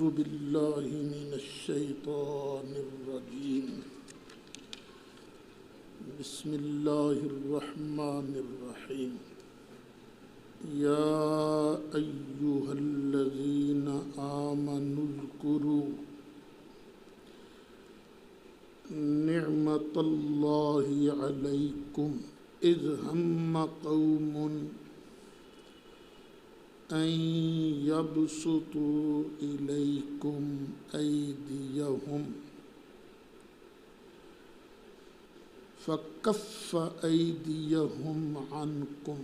بالله من الشيطان الرجيم بسم الله الرحمن الرحيم يا أيها الذين آمنوا اذكروا نعمة الله عليكم إذ هم قوم أن يبسطوا إليكم أيديهم فكف أيديهم عنكم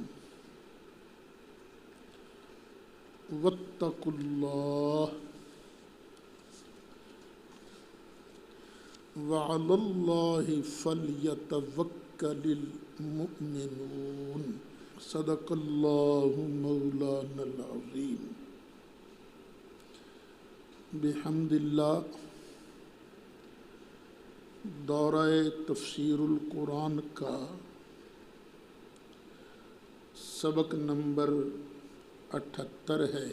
واتقوا الله وعلى الله فليتوكل المؤمنون صدق اللہ مولانا العظیم۔ بحمد اللہ دورہ تفسیر القرآن کا سبق نمبر 78 ہے،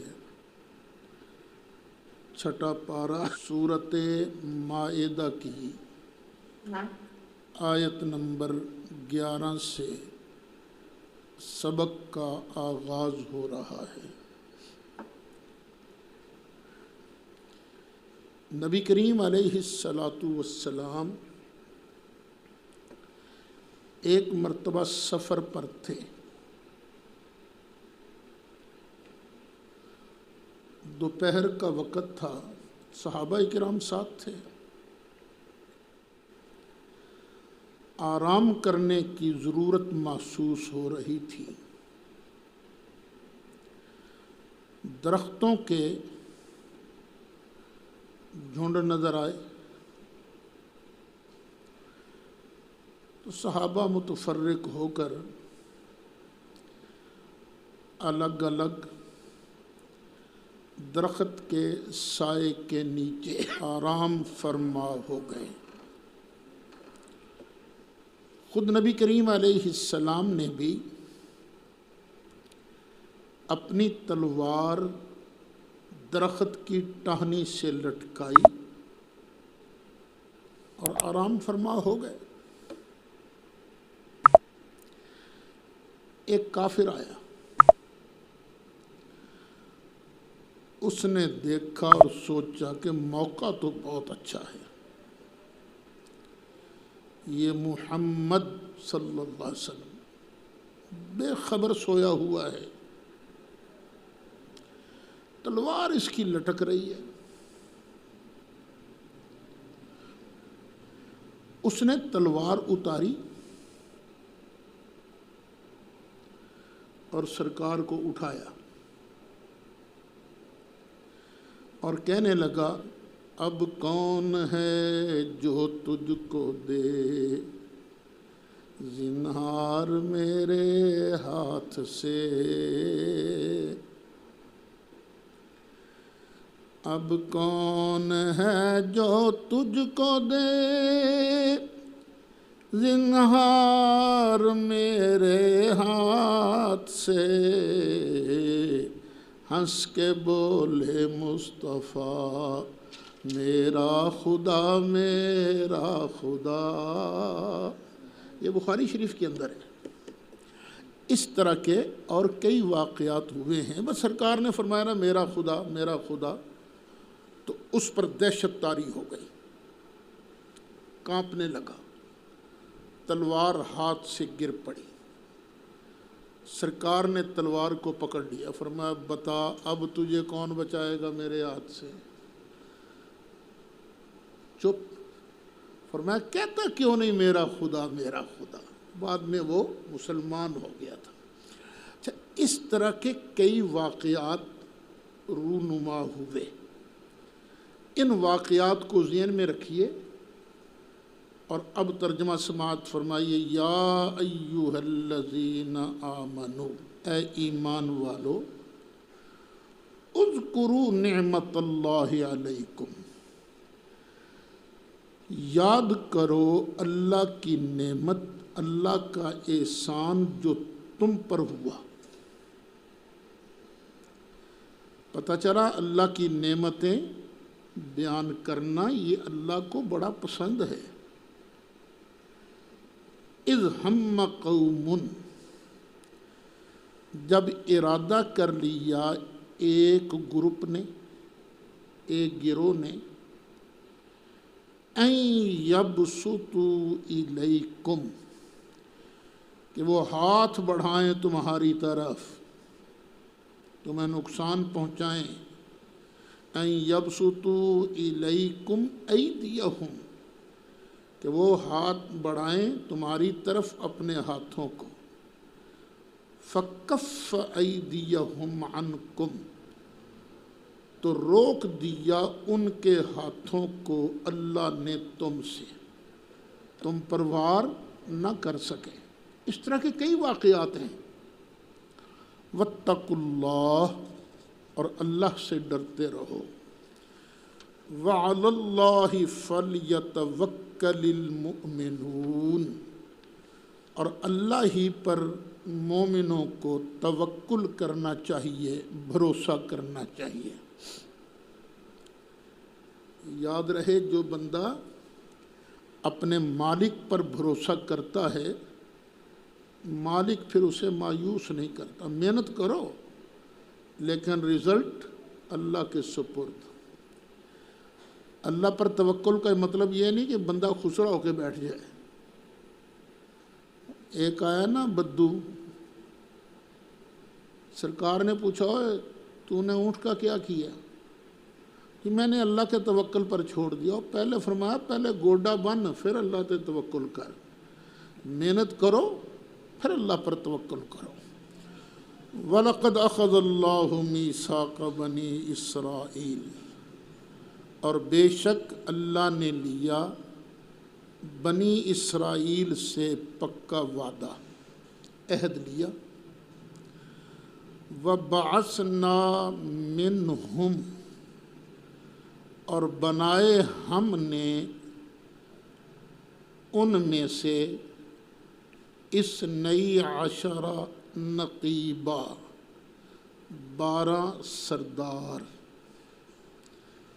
چھٹا پارہ سورۃ مائدہ کی آیت نمبر 11 سے سبق کا آغاز ہو رہا ہے۔ نبی کریم علیہ السلام ایک مرتبہ سفر پر تھے، دوپہر کا وقت تھا، صحابہ کرام ساتھ تھے، آرام کرنے کی ضرورت محسوس ہو رہی تھی۔ درختوں کے جھنڈ نظر آئے تو صحابہ متفرق ہو کر الگ الگ درخت کے سائے کے نیچے آرام فرما ہو گئے۔ خود نبی کریم علیہ السلام نے بھی اپنی تلوار درخت کی ٹہنی سے لٹکائی اور آرام فرما ہو گئے۔ ایک کافر آیا، اس نے دیکھا اور سوچا کہ موقع تو بہت اچھا ہے، یہ محمد صلی اللہ علیہ وسلم بے خبر سویا ہوا ہے، تلوار اس کی لٹک رہی ہے۔ اس نے تلوار اتاری اور سرکار کو اٹھایا اور کہنے لگا، اب کون ہے جو تجھ کو دے زنہار میرے ہاتھ سے، اب کون ہے جو تجھ کو دے زنہار میرے ہاتھ سے، ہنس کے بولے مصطفیٰ میرا خدا میرا خدا۔ یہ بخاری شریف کے اندر ہے۔ اس طرح کے اور کئی واقعات ہوئے ہیں، بس سرکار نے فرمایا نا میرا خدا، تو اس پر دہشت طاری ہو گئی، کانپنے لگا، تلوار ہاتھ سے گر پڑی۔ سرکار نے تلوار کو پکڑ لیا، فرمایا بتا اب تجھے کون بچائے گا میرے ہاتھ سے؟ چپ۔ فرمایا کہتا کیوں نہیں میرا خدا۔ بعد میں وہ مسلمان ہو گیا تھا۔ اچھا، اس طرح کے کئی واقعات رونما ہوئے، ان واقعات کو ذہن میں رکھیے اور اب ترجمہ سماعت فرمائیے۔ یا ایھا الذین آمنو، اے ایمان والو، اذکروا نعمت اللہ علیکم، یاد کرو اللہ کی نعمت، اللہ کا احسان جو تم پر ہوا۔ پتہ چلا اللہ کی نعمتیں بیان کرنا یہ اللہ کو بڑا پسند ہے۔ اذ ہم قوم، جب ارادہ کر لیا ایک گروپ نے، ایک گروہ نے، ان یبسطوا الیکم، کہ وہ ہاتھ بڑھائیں تمہاری طرف، تمہیں نقصان پہنچائیں، ان یبسطوا الیکم ایدیہم، کہ وہ ہاتھ بڑھائیں تمہاری طرف اپنے ہاتھوں کو، فکف ایدیہم عنکم، تو روک دیا ان کے ہاتھوں کو اللہ نے تم سے، تم پر وار نہ کر سکے۔ اس طرح کے کئی واقعات ہیں۔ واتقوا اللہ، اور اللہ سے ڈرتے رہو۔ وعلی اللہ فلیتوکل المؤمنون، اور اللہ ہی پر مومنوں کو توکل کرنا چاہیے، بھروسہ کرنا چاہیے۔ یاد رہے، جو بندہ اپنے مالک پر بھروسہ کرتا ہے، مالک پھر اسے مایوس نہیں کرتا۔ محنت کرو لیکن رزلٹ اللہ کے سپرد۔ اللہ پر توکل کا مطلب یہ نہیں کہ بندہ خسرا ہو کے بیٹھ جائے۔ ایک آیا نا بدو، سرکار نے پوچھا تو نے اونٹ کا کیا کیا؟ کہ میں نے اللہ کے توکل پر چھوڑ دیا۔ پہلے فرمایا پہلے گوڈا بن، پھر اللہ پہ توکل کر۔ محنت کرو پھر اللہ پر توکل کرو۔ وَلَقَدْ أَخَذَ اللَّهُ مِيثَاقَ بَنِي إِسْرَائِيلَ، اور بے شک اللہ نے لیا بنی اسرائیل سے پکا وعدہ، عہد لیا۔ وَبَعَثْنَا مِنْهُمْ، اور بنائے ہم نے ان میں سے اثنی عشر نقیبا، 12 سردار۔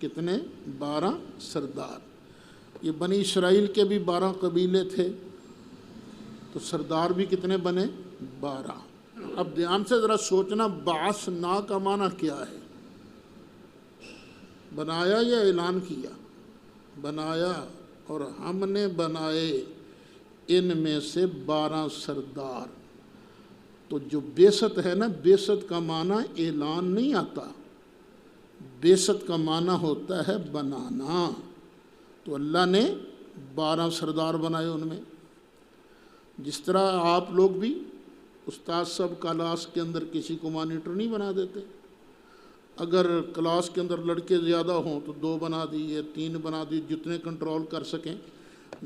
کتنے؟ 12 سردار۔ یہ بنی اسرائیل کے بھی 12 قبیلے تھے، تو سردار بھی کتنے بنے؟ 12۔ اب دھیان سے ذرا سوچنا، بعثنا کا معنی کیا ہے؟ بنایا یا اعلان کیا؟ بنایا، اور ہم نے بنائے ان میں سے 12 سردار۔ تو جو بعثت ہے نا، بعثت کا معنی اعلان نہیں آتا، بعثت کا معنی ہوتا ہے بنانا۔ تو اللہ نے 12 سردار بنائے ان میں۔ جس طرح آپ لوگ بھی استاد صاحب کلاس کے اندر کسی کو مانیٹر نہیں بنا دیتے، اگر کلاس کے اندر لڑکے زیادہ ہوں تو 2 بنا دیے، 3 بنا دیے، جتنے کنٹرول کر سکیں۔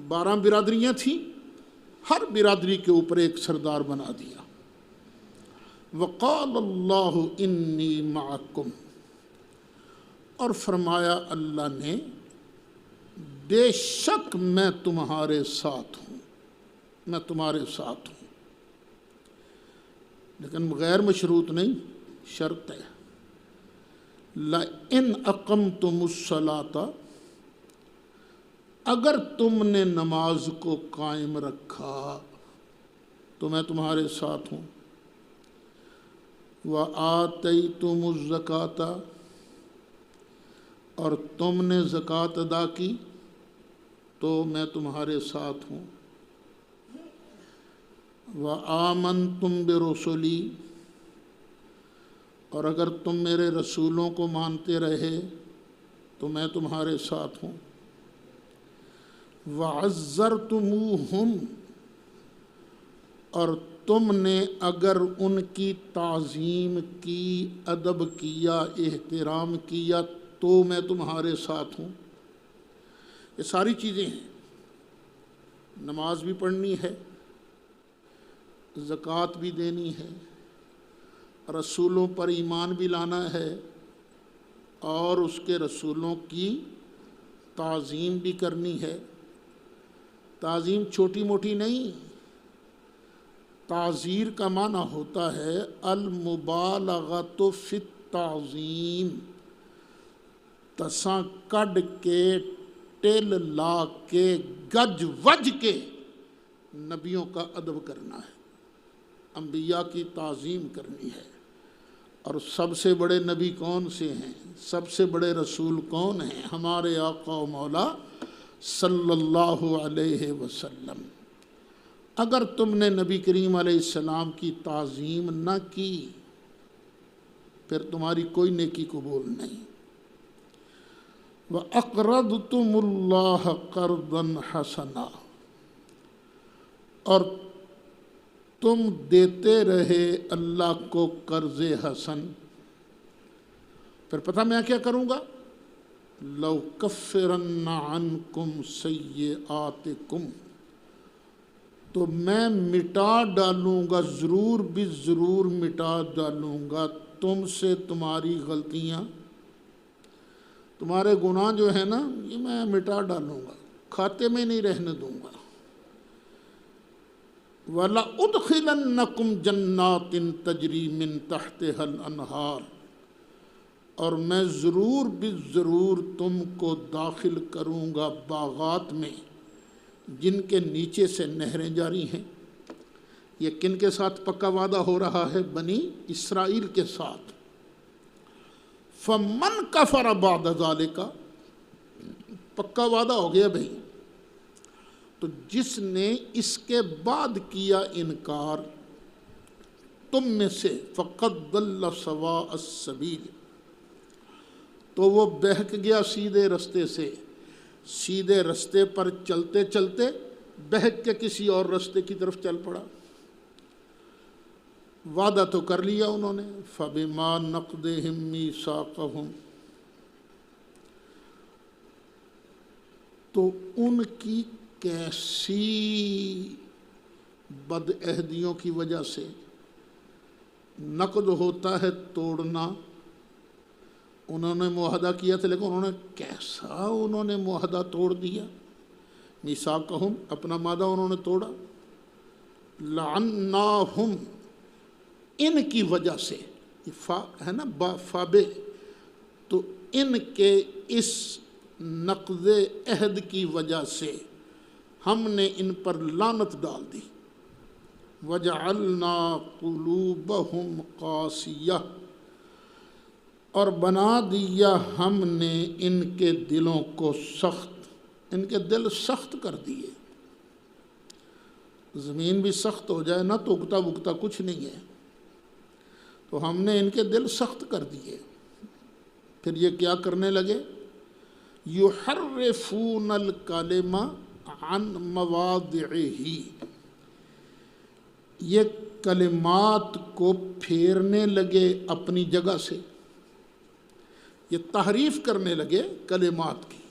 12 برادریاں تھیں، ہر برادری کے اوپر ایک سردار بنا دیا۔ وقال اللہ انی معکم، اور فرمایا اللہ نے بے شک میں تمہارے ساتھ ہوں، میں تمہارے ساتھ ہوں۔ لیکن غیر مشروط نہیں، شرط ہے۔ لَإِنْ أَقَمْتُمُ الصَّلَاةَ، اگر تم نے نماز کو قائم رکھا تو میں تمہارے ساتھ ہوں۔ وَآتَيْتُمُ الزَّكَاةَ، اور تم نے زکوٰۃ ادا کی تو میں تمہارے ساتھ ہوں۔ وَآمَنْتُمْ بِرُسُلِي، اور اگر تم میرے رسولوں کو مانتے رہے تو میں تمہارے ساتھ ہوں۔ وَعَزَّرْتُمُوهُمْ، اور تم نے اگر ان کی تعظیم کی، ادب کیا، احترام کیا تو میں تمہارے ساتھ ہوں۔ یہ ساری چیزیں ہیں، نماز بھی پڑھنی ہے، زکوٰۃ بھی دینی ہے، رسولوں پر ایمان بھی لانا ہے، اور اس کے رسولوں کی تعظیم بھی کرنی ہے۔ تعظیم چھوٹی موٹی نہیں، تعزیر کا معنی ہوتا ہے المبالغۃ فی التعظیم، تساں کڈ کے ٹل لا کے گج وج کے نبیوں کا ادب کرنا ہے، انبیاء کی تعظیم کرنی ہے۔ اور سب سے بڑے نبی کون سے ہیں، سب سے بڑے رسول کون ہیں؟ ہمارے آقا و مولا صلی اللہ علیہ وسلم۔ اگر تم نے نبی کریم علیہ السلام کی تعظیم نہ کی پھر تمہاری کوئی نیکی قبول نہیں۔ وَأَقْرَضْتُمُ اللَّهَ قَرْضًا حَسَنًا، اور تم دیتے رہے اللہ کو قرض حسن۔ پھر پتہ میں کیا کروں گا؟ لَوْكَفِّرَنَّ عَنْكُمْ سَيِّئَاتِكُمْ، تو میں مٹا ڈالوں گا، ضرور بھی ضرور مٹا ڈالوں گا تم سے تمہاری غلطیاں، تمہارے گناہ جو ہے نا یہ میں مٹا ڈالوں گا، کھاتے میں نہیں رہنے دوں گا۔ وَلَأُدْخِلَنَّكُمْ جَنَّاتٍ تَجْرِي مِن تَحْتِهَا الْأَنْهَارُ، اور میں ضرور بھی ضرور تم کو داخل کروں گا باغات میں جن کے نیچے سے نہریں جاری ہیں۔ یہ کن کے ساتھ پکا وعدہ ہو رہا ہے؟ بنی اسرائیل کے ساتھ۔ فَمَنْ كَفَرَ بَعْدَ ذَلِكَ، پکا وعدہ ہو گیا بھئی، تو جس نے اس کے بعد کیا انکار تم میں سے، فَقَدْ ضَلَّ سَوَاءَ السَّبِيلِ، تو وہ بہک گیا سیدھے رستے سے، سیدھے رستے پر چلتے چلتے بہک کے کسی اور رستے کی طرف چل پڑا۔ وعدہ تو کر لیا انہوں نے، فَبِمَا نَقْضِهِم مِّيثَاقَهُمْ، تو ان کی کیسی بد عہدیوں کی وجہ سے، نقد ہوتا ہے توڑنا، انہوں نے معاہدہ کیا تھا لیکن انہوں نے کیسا معاہدہ توڑ دیا۔ میثاقہم، اپنا معاہدہ انہوں نے توڑا۔ لعناہم، ان کی وجہ سے، فا ہے نا با فابے، تو ان کے اس نقض عہد کی وجہ سے ہم نے ان پر لعنت ڈال دی۔ وجعلنا قلوبہم قاسیہ، اور بنا دیا ہم نے ان کے دلوں کو سخت، ان کے دل سخت کر دیے۔ زمین بھی سخت ہو جائے نا تو اگتا بگتا کچھ نہیں ہے، تو ہم نے ان کے دل سخت کر دیے۔ پھر یہ کیا کرنے لگے؟ یحرفون الکلم عن مواضعہ، یہ کلمات کو پھیرنے لگے اپنی جگہ سے، یہ تحریف کرنے لگے کلمات کی۔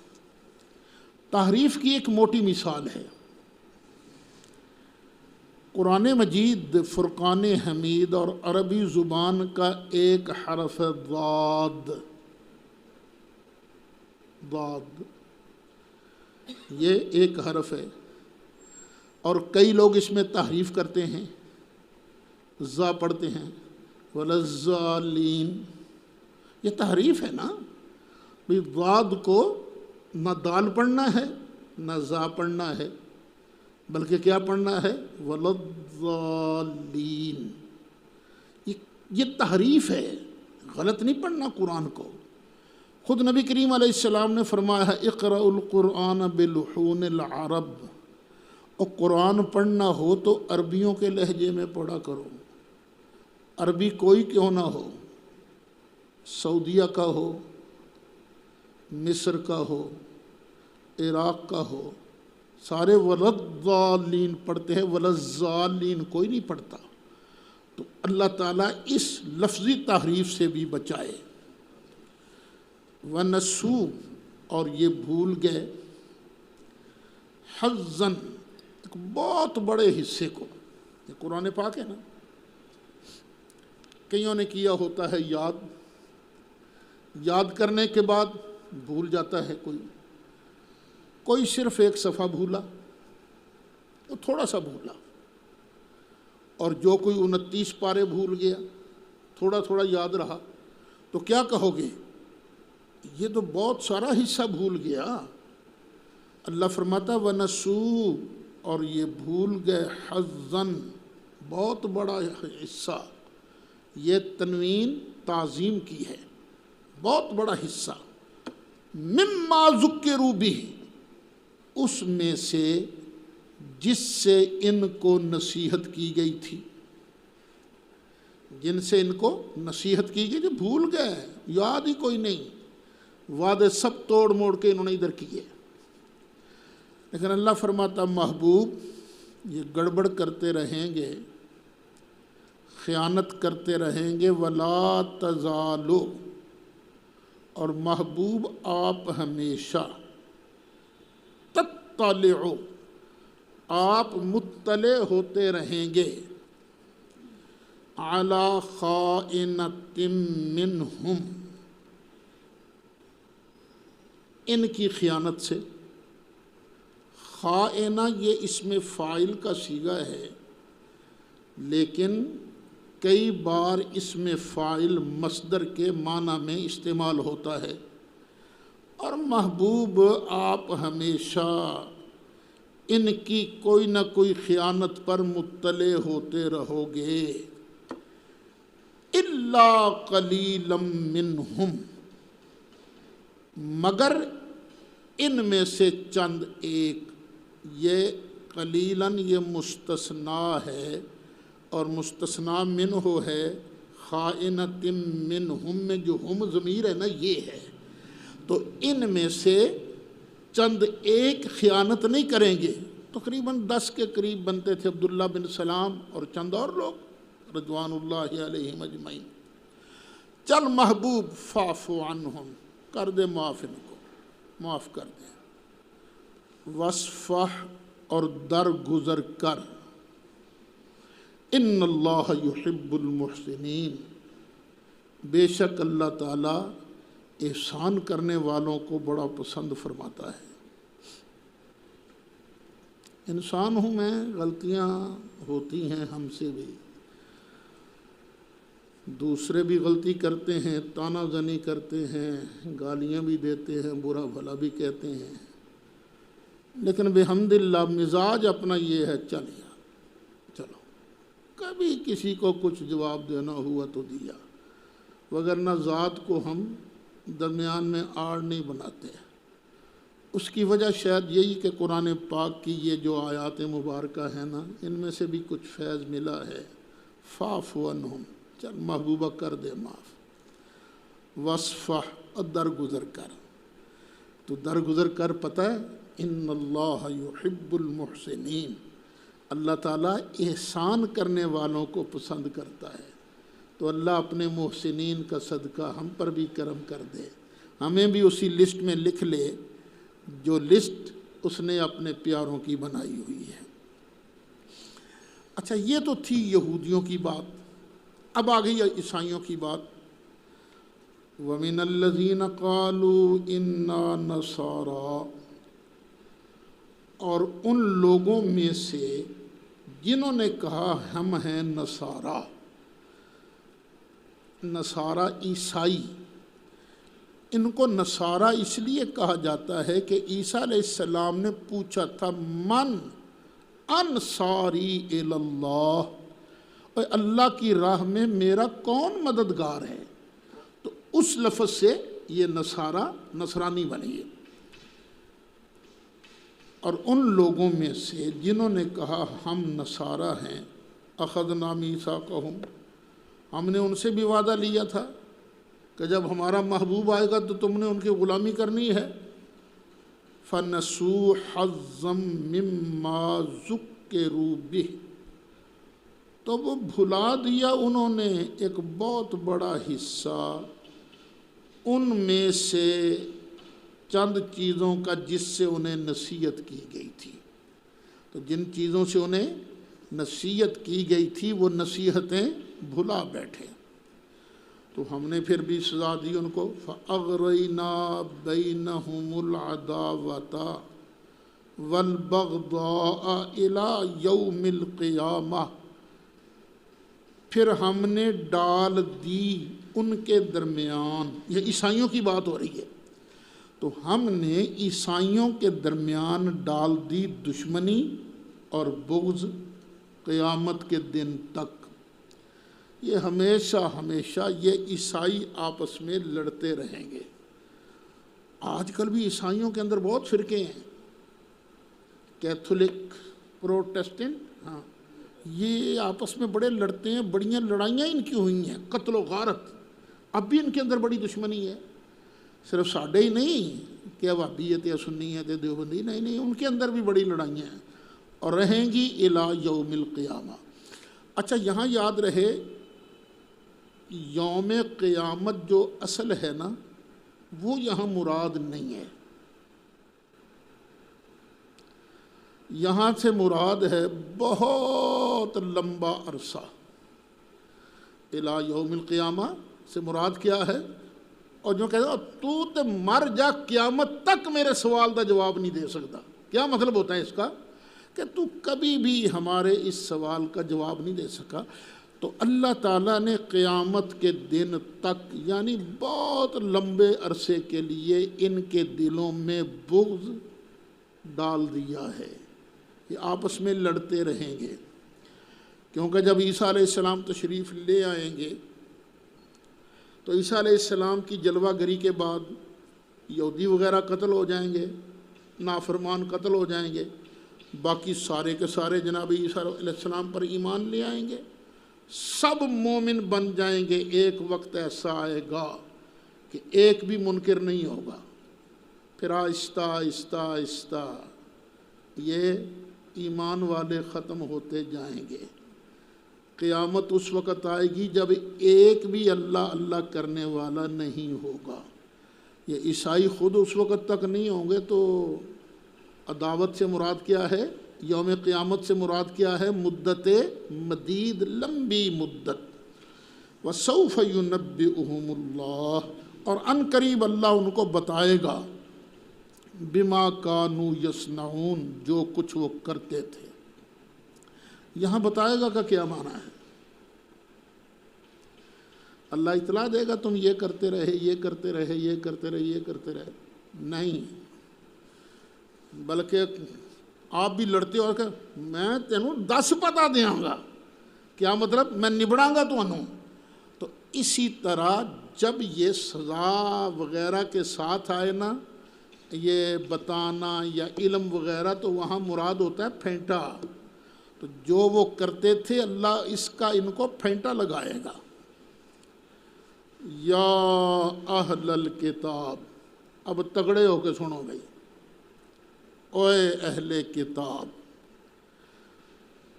تحریف کی ایک موٹی مثال ہے قرآن مجید، فرقان حمید اور عربی زبان کا ایک حرف ضاد، ضاد یہ ایک حرف ہے، اور کئی لوگ اس میں تحریف کرتے ہیں، زا پڑھتے ہیں، وللضالین، یہ تحریف ہے نا، بھی ضاد کو نہ دال پڑھنا ہے نہ زا پڑھنا ہے، بلکہ کیا پڑھنا ہے؟ وللضالین۔ یہ تحریف ہے، غلط نہیں پڑھنا قرآن کو۔ خود نبی کریم علیہ السلام نے فرمایا ہے اقرأوا القرآن بلحون العرب، اور قرآن پڑھنا ہو تو عربیوں کے لہجے میں پڑھا کرو، عربی کوئی کیوں نہ ہو، سعودیہ کا ہو، مصر کا ہو، عراق کا ہو، سارے وللضالین پڑھتے ہیں، وللضالین کوئی نہیں پڑھتا۔ تو اللہ تعالیٰ اس لفظی تحریف سے بھی بچائے۔ وَنَسُوا، اور یہ بھول گئے، حظًا، ایک بہت بڑے حصے کو، یہ قرآن پاک ہے نا، کئیوں نے کیا ہوتا ہے یاد، یاد کرنے کے بعد بھول جاتا ہے کوئی صرف ایک صفحہ بھولا، وہ تھوڑا سا بھولا، اور جو کوئی 29 پارے بھول گیا، تھوڑا تھوڑا یاد رہا، تو کیا کہو گے؟ یہ تو بہت سارا حصہ بھول گیا۔ اللہ فرماتا وَنَسُوا، اور یہ بھول گئے، حظًا، بہت بڑا حصہ۔ یہ تنوین تعظیم کی ہے، بہت بڑا حصہ۔ مما ذکروا بہ، اس میں سے جس سے ان کو نصیحت کی گئی تھی، جن سے ان کو نصیحت کی گئی، جو بھول گئے، یاد ہی کوئی نہیں، وعدے سب توڑ موڑ کے انہوں نے ادھر کیے۔ لیکن اللہ فرماتا محبوب یہ گڑبڑ کرتے رہیں گے، خیانت کرتے رہیں گے، ولا تزالو، اور محبوب آپ ہمیشہ، تطلعو، آپ مطلع ہوتے رہیں گے، علی خائنۃ منہم، ان کی خیانت سے۔ خائنہ یہ اسم فاعل کا صیغہ ہے، لیکن کئی بار اسم فاعل مصدر کے معنی میں استعمال ہوتا ہے، اور محبوب آپ ہمیشہ ان کی کوئی نہ کوئی خیانت پر مطلع ہوتے رہو گے، الا قلیلا منہم، مگر ان میں سے چند ایک۔ یہ قلیلاً یہ مستثنیٰ ہے، اور مستثنیٰ منہ ہے، خائنۃ منہم میں جو ہم ضمیر ہے نا یہ ہے، تو ان میں سے چند ایک خیانت نہیں کریں گے۔ تقریباً 10 کے قریب بنتے تھے، عبداللہ بن سلام اور چند اور لوگ رضوان اللہ علیہم اجمعین۔ چل محبوب فاعف عنہم، کر دے معاف، ان کو معاف کر دے، وصفح، اور درگزر کر، ان اللہ یحب المحسنین، بے شک اللہ تعالیٰ احسان کرنے والوں کو بڑا پسند فرماتا ہے۔ انسان ہوں میں، غلطیاں ہوتی ہیں ہم سے بھی، دوسرے بھی غلطی کرتے ہیں، تانا زنی کرتے ہیں، گالیاں بھی دیتے ہیں، برا بھلا بھی کہتے ہیں، لیکن بحمداللہ مزاج اپنا یہ ہے، چلو کبھی کسی کو کچھ جواب دینا ہوا تو دیا، وگرنہ ذات کو ہم درمیان میں آڑ نہیں بناتے۔ اس کی وجہ شاید یہی کہ قرآن پاک کی یہ جو آیات مبارکہ ہیں نا، ان میں سے بھی کچھ فیض ملا ہے۔ فاعف عنہم، چل محبوبہ کر دے معاف، وصفح، اور درگزر کر، تو درگزر کر، پتہ ہے ان اللہ یحب المحسنین، اللہ تعالیٰ احسان کرنے والوں کو پسند کرتا ہے۔ تو اللہ اپنے محسنین کا صدقہ ہم پر بھی کرم کر دے، ہمیں بھی اسی لسٹ میں لکھ لے جو لسٹ اس نے اپنے پیاروں کی بنائی ہوئی ہے۔ اچھا، یہ تو تھی یہودیوں کی بات، اب آ گئی عیسائیوں کی بات۔ وَمِنَ الَّذِينَ قَالُوا إِنَّا نَصَارَىٰ، اور ان لوگوں میں سے جنہوں نے کہا ہم ہیں نصارہ۔ نصارہ عیسائی، ان کو نصارہ اس لیے کہا جاتا ہے کہ عیسیٰ علیہ السلام نے پوچھا تھا من انصاری الی اللہ، اور اللہ کی راہ میں میرا کون مددگار ہے، تو اس لفظ سے یہ نصارہ نصرانی بنی ہے۔ اور ان لوگوں میں سے جنہوں نے کہا ہم نصارہ ہیں، اخذنا میثاقہم، ہم نے ان سے بھی وعدہ لیا تھا کہ جب ہمارا محبوب آئے گا تو تم نے ان کی غلامی کرنی ہے۔ فَنَسُوا حَظًّا مِّمَّا ذُكِّرُوا بِهِ، تو وہ بھلا دیا انہوں نے ایک بہت بڑا حصہ ان میں سے چند چیزوں کا جس سے انہیں نصیحت کی گئی تھی۔ تو جن چیزوں سے انہیں نصیحت کی گئی تھی وہ نصیحتیں بھلا بیٹھے، تو ہم نے پھر بھی سزا دی ان کو۔ فَأَغْرَيْنَا بَيْنَهُمُ الْعَدَاوَةَ وَالْبَغْضَاءَ إِلَى يَوْمِ الْقِيَامَةِ، پھر ہم نے ڈال دی ان کے درمیان، یہ عیسائیوں کی بات ہو رہی ہے، تو ہم نے عیسائیوں کے درمیان ڈال دی دشمنی اور بغض قیامت کے دن تک۔ یہ ہمیشہ ہمیشہ یہ عیسائی آپس میں لڑتے رہیں گے۔ آج کل بھی عیسائیوں کے اندر بہت فرقے ہیں، کیتھولک، پروٹسٹنٹ، ہاں، یہ آپس میں بڑے لڑتے ہیں، بڑیاں لڑائیاں ان کی ہوئی ہیں، قتل و غارت، اب بھی ان کے اندر بڑی دشمنی ہے۔ صرف ساڈے ہی نہیں کہ وہابیت یا سنیت یا دیوبندی، نہیں، ان کے اندر بھی بڑی لڑائیاں ہیں اور رہیں گی الی یوم القیامہ۔ اچھا، یہاں یاد رہے یوم قیامت جو اصل ہے نا، وہ یہاں مراد نہیں ہے، یہاں سے مراد ہے بہت لمبا عرصہ۔ الی یوم القیامہ سے مراد کیا ہے؟ اور جو کہتے ہیں تو مر جا، قیامت تک میرے سوال کا جواب نہیں دے سکتا، کیا مطلب ہوتا ہے اس کا؟ کہ تو کبھی بھی ہمارے اس سوال کا جواب نہیں دے سکا۔ تو اللہ تعالیٰ نے قیامت کے دن تک، یعنی بہت لمبے عرصے کے لیے ان کے دلوں میں بغض ڈال دیا ہے، یہ آپس میں لڑتے رہیں گے۔ کیونکہ جب عیسیٰ علیہ السلام تشریف لے آئیں گے تو عیسیٰ علیہ السلام کی جلوہ گری کے بعد یہودی وغیرہ قتل ہو جائیں گے، نافرمان قتل ہو جائیں گے، باقی سارے کے سارے جناب عیسیٰ علیہ السلام پر ایمان لے آئیں گے، سب مومن بن جائیں گے۔ ایک وقت ایسا آئے گا کہ ایک بھی منکر نہیں ہوگا، پھر آہستہ آہستہ آہستہ یہ ایمان والے ختم ہوتے جائیں گے۔ قیامت اس وقت آئے گی جب ایک بھی اللہ اللہ کرنے والا نہیں ہوگا۔ یہ عیسائی خود اس وقت تک نہیں ہوں گے، تو عداوت سے مراد کیا ہے؟ یوم قیامت سے مراد کیا ہے؟ مدت مدید، لمبی مدت۔ وَسَوْفَ يُنَبِّئُهُمُ اللَّهُ، اور ان قریب اللہ ان کو بتائے گا، بِمَا كَانُوا يَصْنَعُونَ، جو کچھ وہ کرتے تھے۔ یہاں بتائے گا کا کیا معنی ہے؟ اللہ اطلاع دے گا تم یہ کرتے رہے، یہ کرتے رہے، یہ کرتے رہے، یہ کرتے رہے؟ نہیں، بلکہ آپ بھی لڑتے ہو کہ میں تینوں 10 پتہ دیاں گا، کیا مطلب؟ میں نبڑاں گا تو انہوں۔ تو اسی طرح جب یہ سزا وغیرہ کے ساتھ آئے نا، یہ بتانا یا علم وغیرہ، تو وہاں مراد ہوتا ہے پھینٹا۔ تو جو وہ کرتے تھے اللہ اس کا ان کو پھینٹا لگائے گا۔ یا اہل الکتاب، اب تگڑے ہو کے سنو بھائی، اوے اہل کتاب،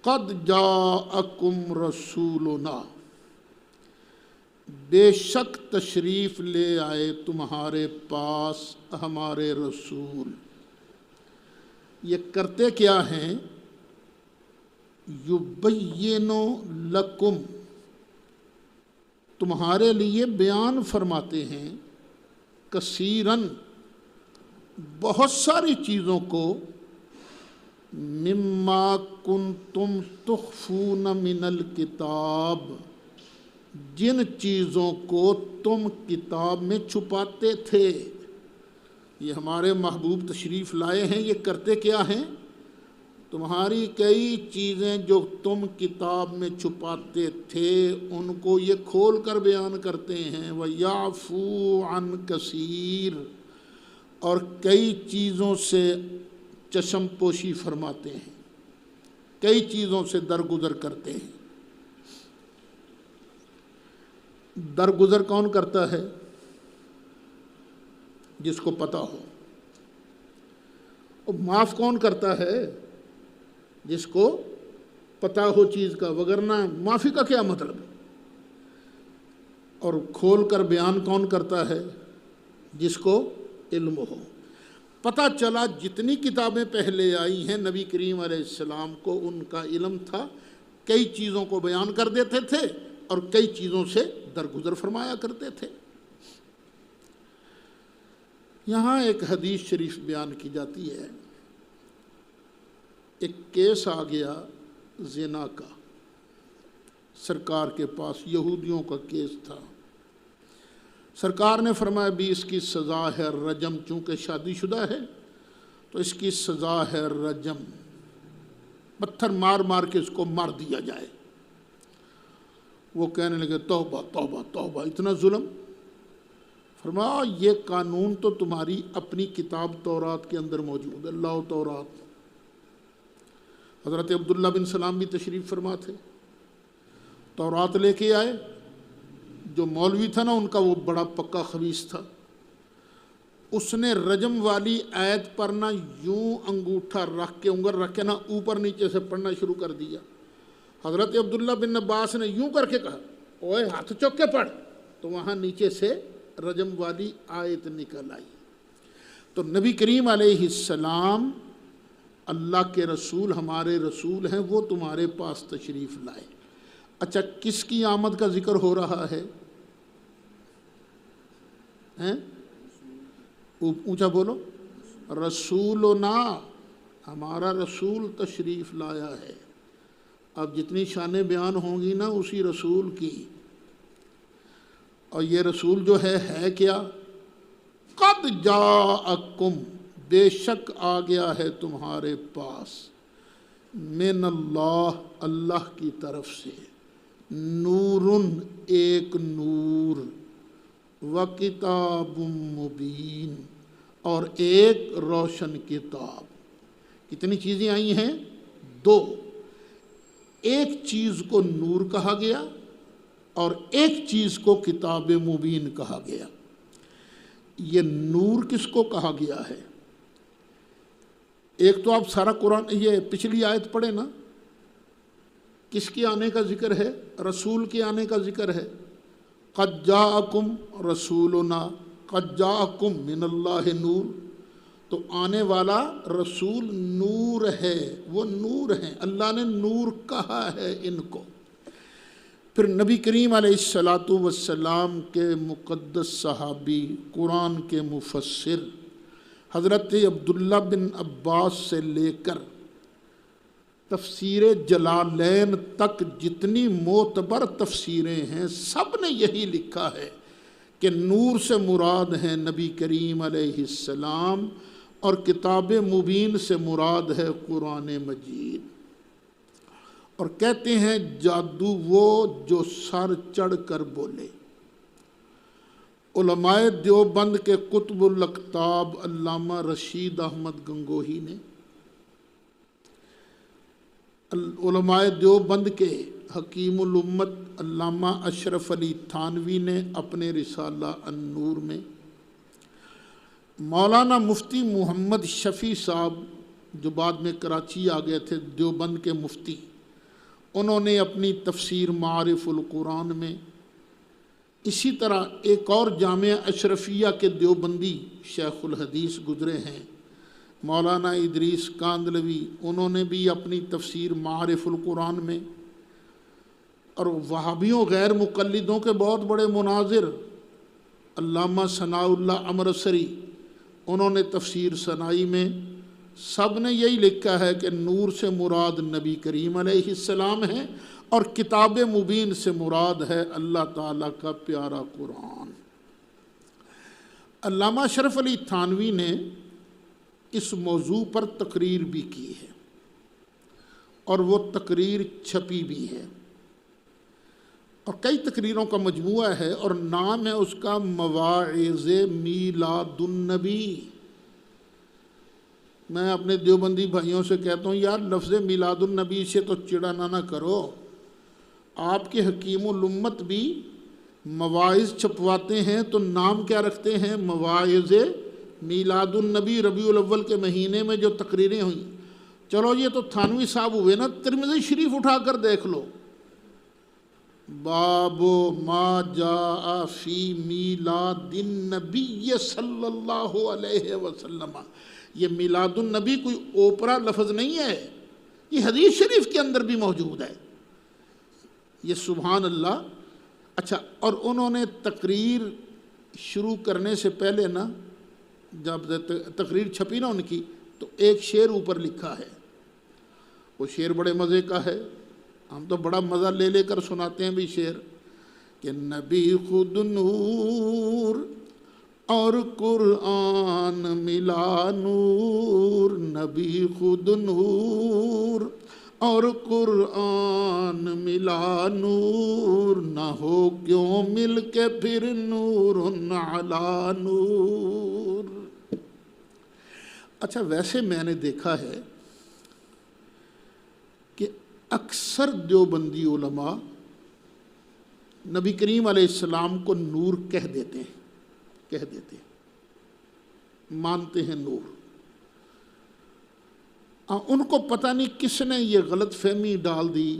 قد جاءکم رسولنا، بے شک تشریف لے آئے تمہارے پاس ہمارے رسول۔ یہ کرتے کیا ہیں؟ یبین لکم، تمہارے لیے بیان فرماتے ہیں، کثیرن، بہت ساری چیزوں کو، مما کنتم تخفون من الکتاب، جن چیزوں کو تم کتاب میں چھپاتے تھے۔ یہ ہمارے محبوب تشریف لائے ہیں، یہ کرتے کیا ہیں؟ تمہاری کئی چیزیں جو تم کتاب میں چھپاتے تھے ان کو یہ کھول کر بیان کرتے ہیں۔ وَيَعْفُو عَنْ كَثِيرٍ، اور کئی چیزوں سے چشم پوشی فرماتے ہیں، کئی چیزوں سے درگزر کرتے ہیں۔ درگزر کون کرتا ہے؟ جس کو پتہ ہو۔ اور معاف کون کرتا ہے؟ جس کو پتہ ہو چیز کا، وگرنہ معافی کا کیا مطلب؟ اور کھول کر بیان کون کرتا ہے؟ جس کو علم ہو۔ پتہ چلا جتنی کتابیں پہلے آئی ہیں نبی کریم علیہ السلام کو ان کا علم تھا، کئی چیزوں کو بیان کر دیتے تھے اور کئی چیزوں سے درگزر فرمایا کرتے تھے۔ یہاں ایک حدیث شریف بیان کی جاتی ہے، ایک کیس آ گیا زنا کا، سرکار کے پاس یہودیوں کا کیس تھا۔ سرکار نے فرمایا بھی اس کی سزا ہے رجم، چونکہ شادی شدہ ہے تو اس کی سزا ہے رجم، پتھر مار مار کے اس کو مار دیا جائے۔ وہ کہنے لگے توبہ توبہ توبہ، اتنا ظلم؟ فرمایا یہ قانون تو تمہاری اپنی کتاب تورات کے اندر موجود ہے، لاؤ تورات۔ حضرت عبداللہ بن سلام بھی تشریف فرما تھے، تورات لے کے آئے۔ جو مولوی تھا نا ان کا وہ بڑا پکا خبیث تھا، اس نے رجم والی آیت پر نہ یوں انگوٹھا رکھ کے انگل رکھ کے نہ اوپر نیچے سے پڑھنا شروع کر دیا۔ حضرت عبداللہ بن عباس نے یوں کر کے کہا اوے ہاتھ چوک کے پڑھ، تو وہاں نیچے سے رجم والی آیت نکل آئی۔ تو نبی کریم علیہ السلام اللہ کے رسول، ہمارے رسول ہیں، وہ تمہارے پاس تشریف لائے۔ اچھا کس کی آمد کا ذکر ہو رہا ہے؟ اونچا بولو، رسولنا، ہمارا رسول تشریف لایا ہے۔ اب جتنی شانیں بیان ہوں گی نا اسی رسول کی، اور یہ رسول جو ہے کیا؟ قد جاءکم، بے شک آ گیا ہے تمہارے پاس، من اللہ، اللہ کی طرف سے، نورن، ایک نور، وکتاب مبین، اور ایک روشن کتاب۔ کتنی چیزیں آئی ہیں؟ دو۔ ایک چیز کو نور کہا گیا اور ایک چیز کو کتاب مبین کہا گیا۔ یہ نور کس کو کہا گیا ہے؟ ایک تو آپ سارا قرآن، یہ پچھلی آیت پڑھیں نا، کس کے آنے کا ذکر ہے؟ رسول کے آنے کا ذکر ہے۔ قد جاءکم رسولنا، قد جاءکم من اللہ نور، تو آنے والا رسول نور ہے، وہ نور ہیں، اللہ نے نور کہا ہے ان کو۔ پھر نبی کریم علیہ السلام کے مقدس صحابی، قرآن کے مفسر حضرت عبداللہ بن عباس سے لے کر تفسیر جلالین تک جتنی معتبر تفسیریں ہیں، سب نے یہی لکھا ہے کہ نور سے مراد ہے نبی کریم علیہ السلام، اور کتاب مبین سے مراد ہے قرآن مجید۔ اور کہتے ہیں جادو وہ جو سر چڑھ کر بولے۔ علماء دیوبند کے قطب الاقطاب علامہ رشید احمد گنگوہی نے، علماء دیوبند کے حکیم الامت علامہ اشرف علی تھانوی نے اپنے رسالہ النور میں، مولانا مفتی محمد شفیع صاحب جو بعد میں کراچی آ گئے تھے، دیوبند کے مفتی، انہوں نے اپنی تفسیر معارف القرآن میں، اسی طرح ایک اور جامعہ اشرفیہ کے دیوبندی شیخ الحدیث گزرے ہیں مولانا ادریس کاندلوی، انہوں نے بھی اپنی تفسیر معارف القرآن میں، اور وہابیوں غیر مقلدوں کے بہت بڑے مناظر علامہ ثناء اللہ امرتسری، انہوں نے تفسیر ثنائی میں، سب نے یہی لکھا ہے کہ نور سے مراد نبی کریم علیہ السلام ہے، اور کتاب مبین سے مراد ہے اللہ تعالیٰ کا پیارا قرآن۔ علامہ اشرف علی تھانوی نے اس موضوع پر تقریر بھی کی ہے، اور وہ تقریر چھپی بھی ہے، اور کئی تقریروں کا مجموعہ ہے، اور نام ہے اس کا مواعظ میلاد النبی۔ میں اپنے دیوبندی بھائیوں سے کہتا ہوں یار لفظ میلاد النبی سے تو چڑھانا نہ کرو، آپ کے حکیم الامت بھی مواعظ چھپواتے ہیں تو نام کیا رکھتے ہیں؟ مواعظ میلاد النبی۔ ربیع الاول کے مہینے میں جو تقریریں ہوئیں، چلو یہ تو تھانوی صاحب ہوئے نا، ترمذی شریف اٹھا کر دیکھ لو، باب ما جاء فی میلاد النبی صلی اللہ علیہ وسلم۔ یہ میلاد النبی کوئی اوپرا لفظ نہیں ہے، یہ حدیث شریف کے اندر بھی موجود ہے، یہ سبحان اللہ۔ اچھا، اور انہوں نے تقریر شروع کرنے سے پہلے نا، جب تقریر چھپی نا ان کی، تو ایک شعر اوپر لکھا ہے، وہ شعر بڑے مزے کا ہے، ہم تو بڑا مزہ لے لے کر سناتے ہیں بھی شعر۔ کہ نبی خود نور اور قرآن ملا نور، نبی خود نور اور قرآن ملا نور، نہ ہو کیوں مل کے پھر نور علی نور۔ اچھا، ویسے میں نے دیکھا ہے کہ اکثر دیوبندی علماء نبی کریم علیہ السلام کو نور کہہ دیتے ہیں، مانتے ہیں نور۔ ان کو پتہ نہیں کس نے یہ غلط فہمی ڈال دی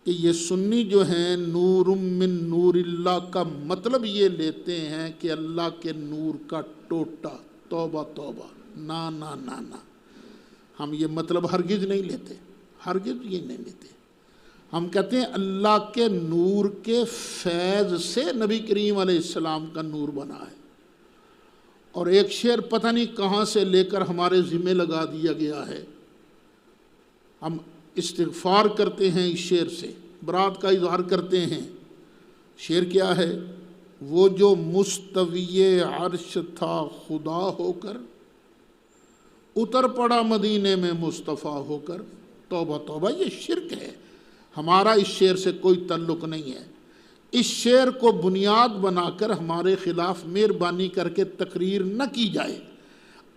کہ یہ سنی جو ہیں نور من نور اللہ کا مطلب یہ لیتے ہیں کہ اللہ کے نور کا ٹوٹا۔ توبہ توبہ، نا نا نا نا، ہم یہ مطلب ہرگز نہیں لیتے، ہرگز یہ نہیں لیتے۔ ہم کہتے ہیں اللہ کے نور کے فیض سے نبی کریم علیہ السلام کا نور بنا ہے، اور ایک شعر پتہ نہیں کہاں سے لے کر ہمارے ذمہ لگا دیا گیا ہے۔ ہم استغفار کرتے ہیں اس شعر سے، برات کا اظہار کرتے ہیں۔ شعر کیا ہے؟ وہ جو مستوی عرش تھا خدا ہو کر، اتر پڑا مدینے میں مصطفیٰ ہو کر۔ توبہ توبہ، یہ شرک ہے، ہمارا اس شعر سے کوئی تعلق نہیں ہے۔ اس شعر کو بنیاد بنا کر ہمارے خلاف مہربانی کر کے تقریر نہ کی جائے۔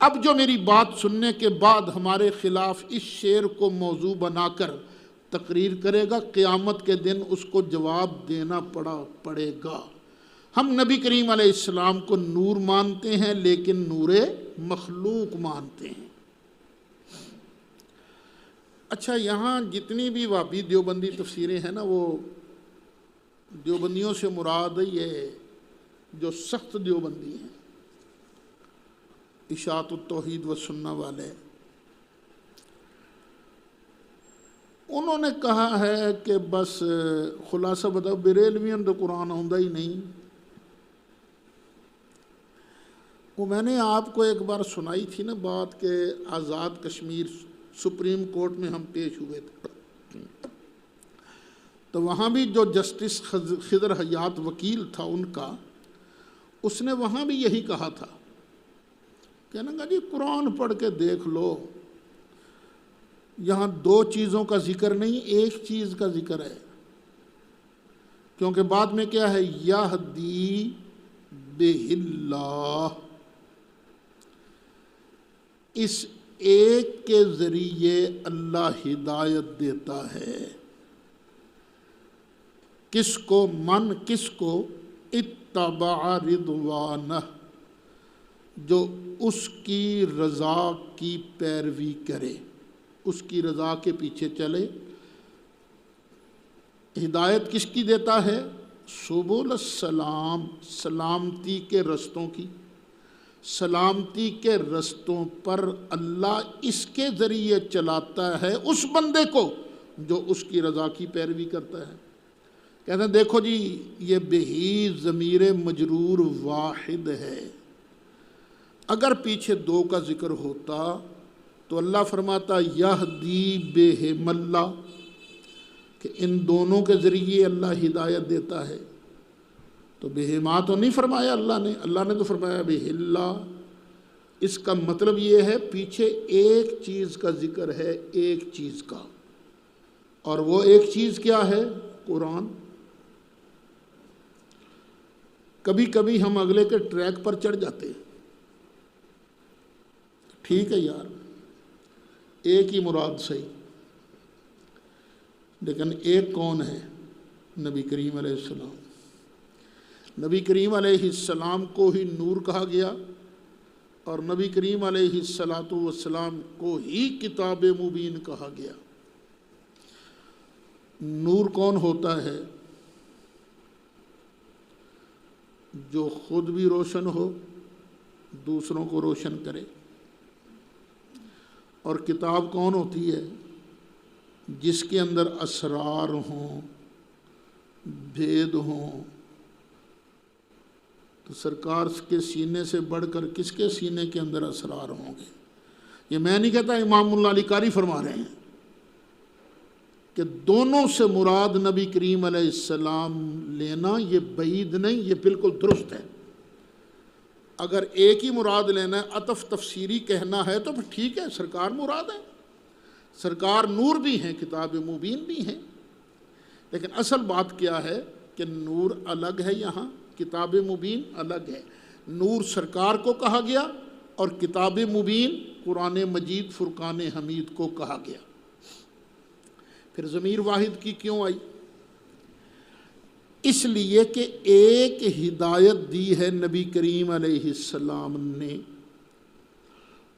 اب جو میری بات سننے کے بعد ہمارے خلاف اس شعر کو موضوع بنا کر تقریر کرے گا، قیامت کے دن اس کو جواب دینا پڑے گا۔ ہم نبی کریم علیہ السلام کو نور مانتے ہیں، لیکن نور مخلوق مانتے ہیں۔ اچھا، یہاں جتنی بھی وہابی دیوبندی تفسیریں ہیں نا، وہ دیوبندیوں سے مراد یہ جو سخت دیوبندی ہیں، اشاعت التوحید و سنہ والے، انہوں نے کہا ہے کہ بس خلاصہ بتاؤ، بریلویوں تو قرآن ہوندا ہی نہیں۔ وہ میں نے آپ کو ایک بار سنائی تھی نا بات کہ آزاد کشمیر سپریم کورٹ میں ہم پیش ہوئے تھے، تو وہاں بھی جو جسٹس خضر حیات وکیل تھا ان کا، اس نے وہاں بھی یہی کہا تھا، کہنے گا جی قرآن پڑھ کے دیکھ لو، یہاں دو چیزوں کا ذکر نہیں، ایک چیز کا ذکر ہے، کیونکہ بعد میں کیا ہے؟ یہدی بہ اللہ، اس ایک کے ذریعے اللہ ہدایت دیتا ہے۔ کس کو؟ من کس کو؟ اتبع رضوانہ، جو اس کی رضا کی پیروی کرے، اس کی رضا کے پیچھے چلے۔ ہدایت کس کی دیتا ہے؟ سبل السلام، سلامتی کے رستوں کی۔ سلامتی کے رستوں پر اللہ اس کے ذریعے چلاتا ہے اس بندے کو جو اس کی رضا کی پیروی کرتا ہے۔ کہتے ہیں دیکھو جی، یہ بہی ضمیر مجرور واحد ہے، اگر پیچھے دو کا ذکر ہوتا تو اللہ فرماتا یہدی بہم اللہ، کہ ان دونوں کے ذریعے اللہ ہدایت دیتا ہے۔ تو بہما تو نہیں فرمایا اللہ نے تو فرمایا بہ اللہ۔ اس کا مطلب یہ ہے پیچھے ایک چیز کا ذکر ہے، ایک چیز کا، اور وہ ایک چیز کیا ہے؟ قرآن۔ کبھی کبھی ہم اگلے کے ٹریک پر چڑھ جاتے ہیں، ٹھیک ہے یار، ایک ہی مراد صحیح، لیکن ایک کون ہے؟ نبی کریم علیہ السلام۔ نبی کریم علیہ السلام کو ہی نور کہا گیا، اور نبی کریم علیہ السلام کو ہی کتاب مبین کہا گیا۔ نور کون ہوتا ہے؟ جو خود بھی روشن ہو، دوسروں کو روشن کرے۔ اور کتاب کون ہوتی ہے؟ جس کے اندر اسرار ہوں، بھید ہوں۔ تو سرکار کے سینے سے بڑھ کر کس کے سینے کے اندر اسرار ہوں گے؟ یہ میں نہیں کہتا، امام اللہ علی قاری فرما رہے ہیں۔ کہ دونوں سے مراد نبی کریم علیہ السلام لینا یہ بعید نہیں، یہ بالکل درست ہے۔ اگر ایک ہی مراد لینا ہے، عطف تفسیری کہنا ہے تو پھر ٹھیک ہے، سرکار مراد ہے، سرکار نور بھی ہیں، کتاب مبین بھی ہیں، لیکن اصل بات کیا ہے کہ نور الگ ہے، یہاں کتاب مبین الگ ہے۔ نور سرکار کو کہا گیا اور کتاب مبین قرآن مجید فرقان حمید کو کہا گیا۔ پھر ضمیر واحد کی کیوں آئی؟ اس لیے کہ ایک ہدایت دی ہے نبی کریم علیہ السلام نے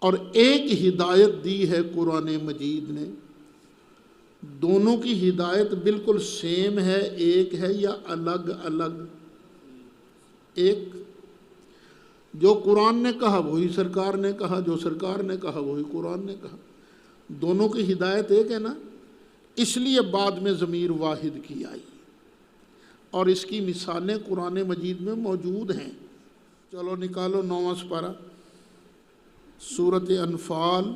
اور ایک ہدایت دی ہے قرآن مجید نے۔ دونوں کی ہدایت بالکل سیم ہے، ایک ہے یا الگ الگ؟ ایک۔ جو قرآن نے کہا وہی سرکار نے کہا، جو سرکار نے کہا وہی قرآن نے کہا، دونوں کی ہدایت ایک ہے نا، اس لیے بعد میں ضمیر واحد کی آئی، اور اس کی مثالیں قرآن مجید میں موجود ہیں۔ چلو نکالو 9واں سپارہ، سورۃ انفال،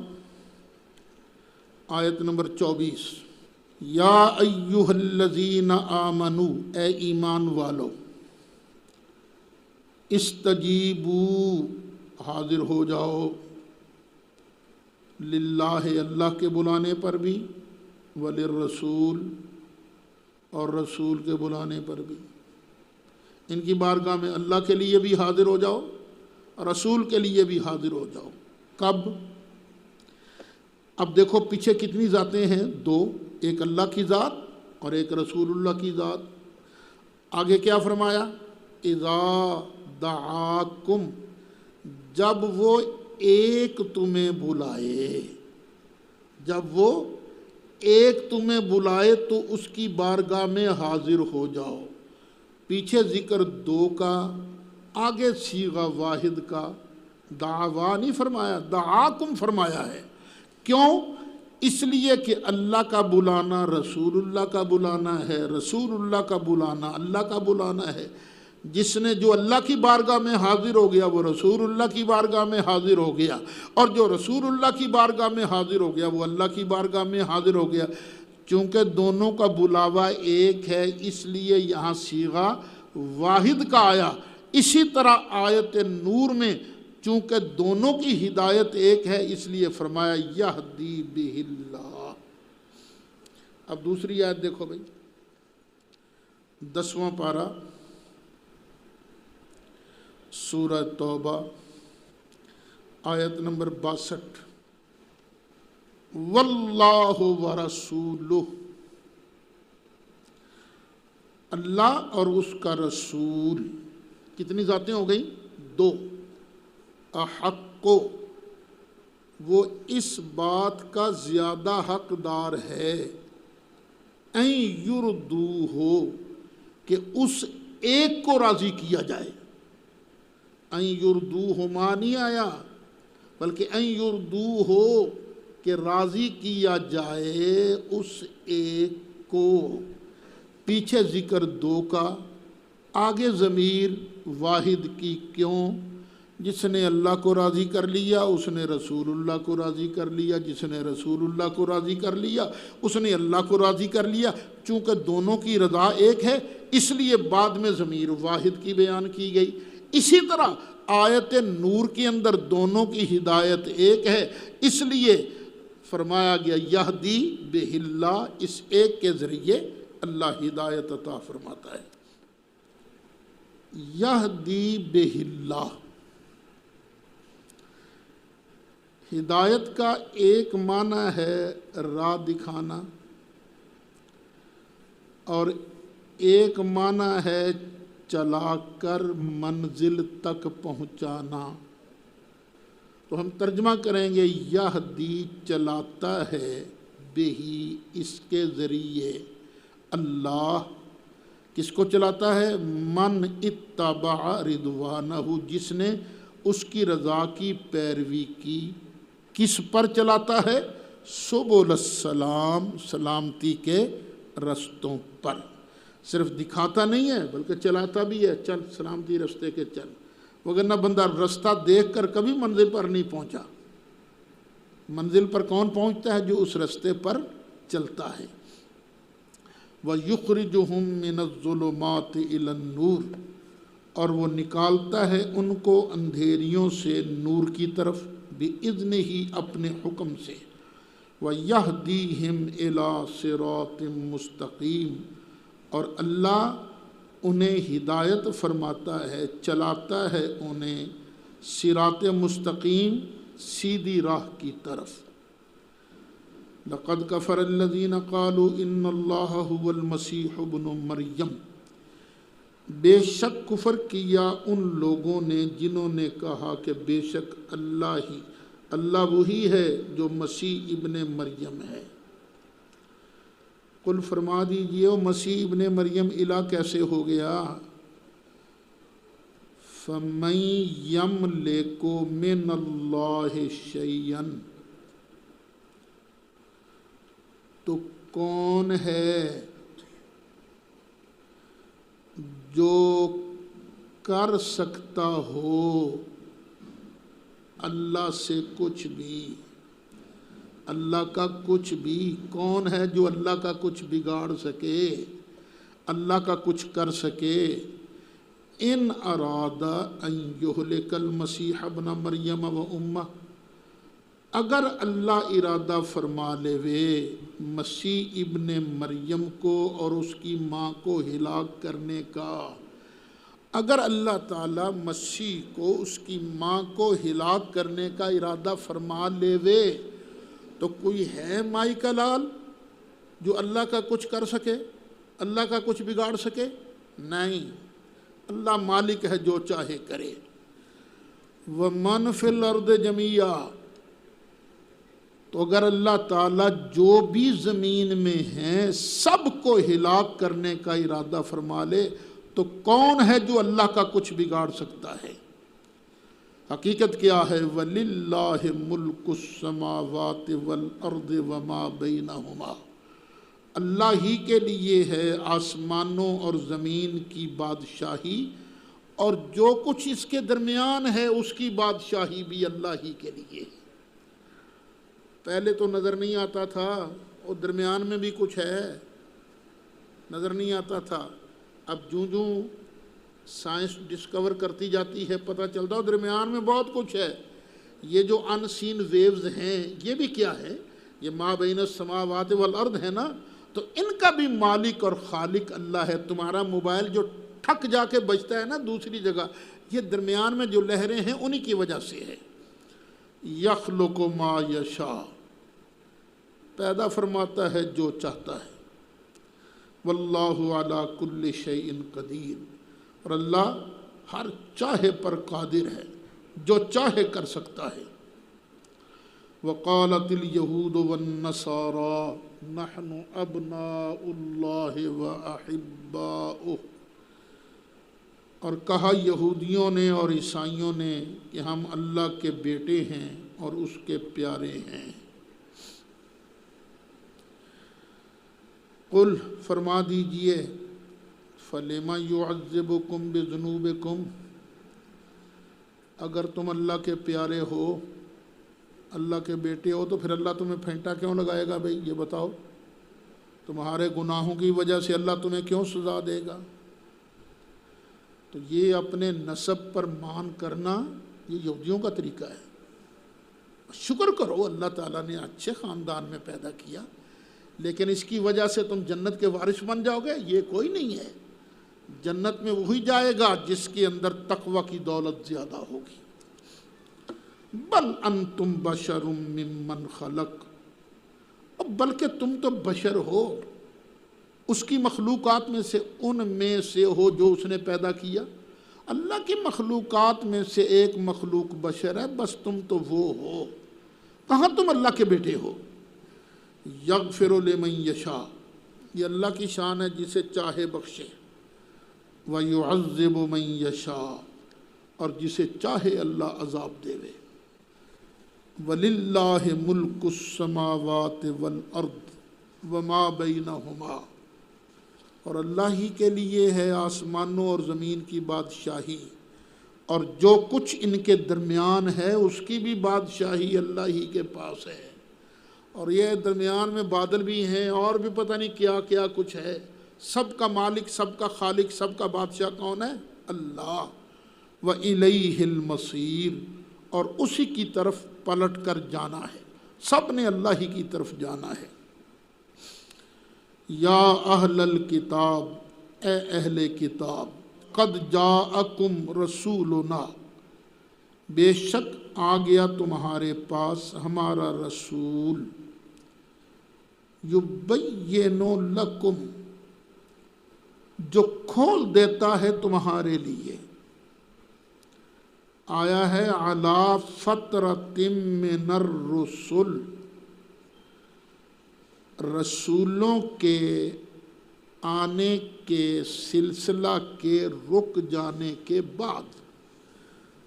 آیت نمبر 24۔ یا ایھا الذین آمنوا، اے ایمان والو، استجیبوا، حاضر ہو جاؤ، للہ، اللہ کے بلانے پر بھی، وللرسول، اور رسول کے بلانے پر بھی۔ ان کی بارگاہ میں اللہ کے لیے بھی حاضر ہو جاؤ اور رسول کے لیے بھی حاضر ہو جاؤ۔ کب؟ اب دیکھو پیچھے کتنی ذاتیں ہیں؟ دو، ایک اللہ کی ذات اور ایک رسول اللہ کی ذات۔ آگے کیا فرمایا؟ اذا دعاکم، جب وہ ایک تمہیں بلائے، جب وہ ایک تمہیں بلائے تو اس کی بارگاہ میں حاضر ہو جاؤ۔ پیچھے ذکر دو کا، آگے صیغہ واحد کا، دعوا نہیں فرمایا، دعاکم فرمایا ہے۔ کیوں؟ اس لیے کہ اللہ کا بلانا رسول اللہ کا بلانا ہے، رسول اللہ کا بلانا اللہ کا بلانا ہے۔ جس نے جو اللہ کی بارگاہ میں حاضر ہو گیا وہ رسول اللہ کی بارگاہ میں حاضر ہو گیا، اور جو رسول اللہ کی بارگاہ میں حاضر ہو گیا وہ اللہ کی بارگاہ میں حاضر ہو گیا۔ چونکہ دونوں کا بلاوا ایک ہے اس لیے یہاں صیغہ واحد کا آیا۔ اسی طرح آیت نور میں چونکہ دونوں کی ہدایت ایک ہے اس لیے فرمایا یہدی بہ اللہ۔ اب دوسری آیت دیکھو بھائی، 10واں پارہ، سورہ توبہ، آیت نمبر 62۔ واللہ ورسولہ، اللہ اور اس کا رسول، کتنی ذاتیں ہو گئیں؟ دو۔ احق، وہ اس بات کا زیادہ حقدار ہے، ان یردوہ، کہ اس ایک کو راضی کیا جائے۔ ان یردوہ ماں نہیں آیا بلکہ ان یردوہ، کہ راضی کیا جائے اس ایک کو۔ پیچھے ذکر دو کا، آگے ضمیر واحد کی۔ کیوں؟ جس نے اللہ کو راضی کر لیا اس نے رسول اللہ کو راضی کر لیا، جس نے رسول اللہ کو راضی کر لیا اس نے اللہ کو راضی کر لیا۔ چونکہ دونوں کی رضا ایک ہے اس لیے بعد میں ضمیر واحد کی بیان کی گئی۔ اسی طرح آیت نور کے اندر دونوں کی ہدایت ایک ہے اس لیے فرمایا گیا یہدی بہ اللہ، اس ایک کے ذریعے اللہ ہدایت عطا فرماتا ہے۔ یہدی بہ اللہ، ہدایت کا ایک معنی ہے راہ دکھانا اور ایک معنی ہے چلا کر منزل تک پہنچانا۔ تو ہم ترجمہ کریں گے یہدی، چلاتا ہے، بہی، اس کے ذریعے، اللہ، کس کو چلاتا ہے؟ من اتبع رضوانہ، جس نے اس کی رضا کی پیروی کی۔ کس پر چلاتا ہے؟ سبل السلام، سلامتی کے رستوں پر۔ صرف دکھاتا نہیں ہے بلکہ چلاتا بھی ہے، چل سلامتی رستے کے چل، وگرنہ بندہ رستہ دیکھ کر کبھی منزل پر نہیں پہنچا۔ منزل پر کون پہنچتا ہے؟ جو اس رستے پر چلتا ہے۔ وَيُخْرِجُهُم مِّنَ الظُّلُمَاتِ إِلَى النُّورِ، اور وہ نکالتا ہے ان کو اندھیریوں سے نور کی طرف، بِإِذْنِهِ اپنے حکم سے، وَيَهْدِيهِمْ إِلَى صِرَاطٍ مُسْتَقِيمٍ، اور اللہ انہیں ہدایت فرماتا ہے، چلاتا ہے انہیں صراط مستقیم، سیدھی راہ کی طرف۔ لَقَدْ كَفَرَ الَّذِينَ قَالُوا إِنَّ اللَّهَ هُوَ الْمَسِيحُ ابْنُ مَرْيَمَ، بے شک کفر کیا ان لوگوں نے جنہوں نے کہا کہ بے شک اللہ وہی ہے جو مسیح ابن مریم ہے۔ قل فرما دیجئے وہ مسیح ابن مریم الہ کیسے ہو گیا؟ فَمَن يَمْلِكُ مِنَ اللَّهِ شَيْئًا، تو کون ہے جو کر سکتا ہو اللہ سے کچھ بھی؟ اللہ کا کچھ بھی، کون ہے جو اللہ کا کچھ بگاڑ سکے، اللہ کا کچھ کر سکے؟ ان اراد ان یہلک المسیح ابن مریم و امہ، اگر اللہ ارادہ فرما لے وے مسیح ابن مریم کو اور اس کی ماں کو ہلاک کرنے کا، اگر اللہ تعالیٰ مسیح کو اس کی ماں کو ہلاک کرنے کا ارادہ فرما لے وے، تو کوئی ہے مائی کا لال جو اللہ کا کچھ کر سکے، اللہ کا کچھ بگاڑ سکے؟ نہیں، اللہ مالک ہے، جو چاہے کرے۔ وَمَنْ فِي الْأَرْضِ جَمِيعًا، تو اگر اللہ تعالیٰ جو بھی زمین میں ہیں سب کو ہلاک کرنے کا ارادہ فرما لے تو کون ہے جو اللہ کا کچھ بگاڑ سکتا ہے؟ حقیقت کیا ہے؟ وَلِلَّهِ مُلْكُ السَّمَاوَاتِ وَالْأَرْضِ وَمَا بَيْنَهُمَا، اللہ ہی کے لیے ہے آسمانوں اور زمین کی بادشاہی، اور جو کچھ اس کے درمیان ہے اس کی بادشاہی بھی اللہ ہی کے لیے ہے۔ پہلے تو نظر نہیں آتا تھا، اور درمیان میں بھی کچھ ہے، نظر نہیں آتا تھا۔ اب جوں سائنس ڈسکور کرتی جاتی ہے پتہ چلتا ہے درمیان میں بہت کچھ ہے۔ یہ جو ان سین ویوز ہیں یہ بھی کیا ہے؟ یہ ما بین السماوات والارض ہے نا، تو ان کا بھی مالک اور خالق اللہ ہے۔ تمہارا موبائل جو ٹھک جا کے بجتا ہے نا دوسری جگہ، یہ درمیان میں جو لہریں ہیں انہی کی وجہ سے ہے۔ یخلق ما یشاء، پیدا فرماتا ہے جو چاہتا ہے۔ واللہ علی کل شیء قدیر، اور اللہ ہر چاہے پر قادر ہے، جو چاہے کر سکتا ہے۔ وقالت الیہود والنصارى نحن ابناء اللہ واحباؤہ، اور کہا یہودیوں نے اور عیسائیوں نے کہ ہم اللہ کے بیٹے ہیں اور اس کے پیارے ہیں۔ قل فرما دیجئے فَلِمَ يُعَذِّبُكُمْ بِذُنُوبِكُمْ، اگر تم اللہ کے پیارے ہو، اللہ کے بیٹے ہو، تو پھر اللہ تمہیں پھینٹا کیوں لگائے گا؟ بھئی یہ بتاؤ، تمہارے گناہوں کی وجہ سے اللہ تمہیں کیوں سزا دے گا؟ تو یہ اپنے نسب پر مان کرنا یہ یہودیوں کا طریقہ ہے۔ شکر کرو اللہ تعالیٰ نے اچھے خاندان میں پیدا کیا، لیکن اس کی وجہ سے تم جنت کے وارث بن جاؤ گے، یہ کوئی نہیں ہے۔ جنت میں وہی جائے گا جس کے اندر تقوی کی دولت زیادہ ہوگی۔ بل انتم بشر ممن خلق، بلکہ تم تو بشر ہو، اس کی مخلوقات میں سے، ان میں سے ہو جو اس نے پیدا کیا۔ اللہ کی مخلوقات میں سے ایک مخلوق بشر ہے، بس تم تو وہ ہو، کہاں تم اللہ کے بیٹے ہو۔ یغفر لمن یشاء، یہ اللہ کی شان ہے جسے چاہے بخشے، ویعذب من یشاء، اور جسے چاہے اللہ عذاب دے وے۔ وللہ ملک السماوات والارض وما بینہما، اور اللہ ہی کے لیے ہے آسمانوں اور زمین کی بادشاہی، اور جو کچھ ان کے درمیان ہے اس کی بھی بادشاہی اللہ ہی کے پاس ہے۔ اور یہ درمیان میں بادل بھی ہیں اور بھی پتہ نہیں کیا کیا کچھ ہے. سب کا مالک، سب کا خالق، سب کا بادشاہ کون ہے؟ اللہ. وَإِلَيْهِ الْمَصِيرُ، اور اسی کی طرف پلٹ کر جانا ہے. سب نے اللہ ہی کی طرف جانا ہے. یا اہل الکتاب، اے اہل کتاب، قد جاءکم رسولنا، بے شک آ گیا تمہارے پاس ہمارا رسول. یبین لکم، جو کھول دیتا ہے تمہارے لیے. آیا ہے علی فترۃ من الرسل، رسولوں کے آنے کے سلسلہ کے رک جانے کے بعد.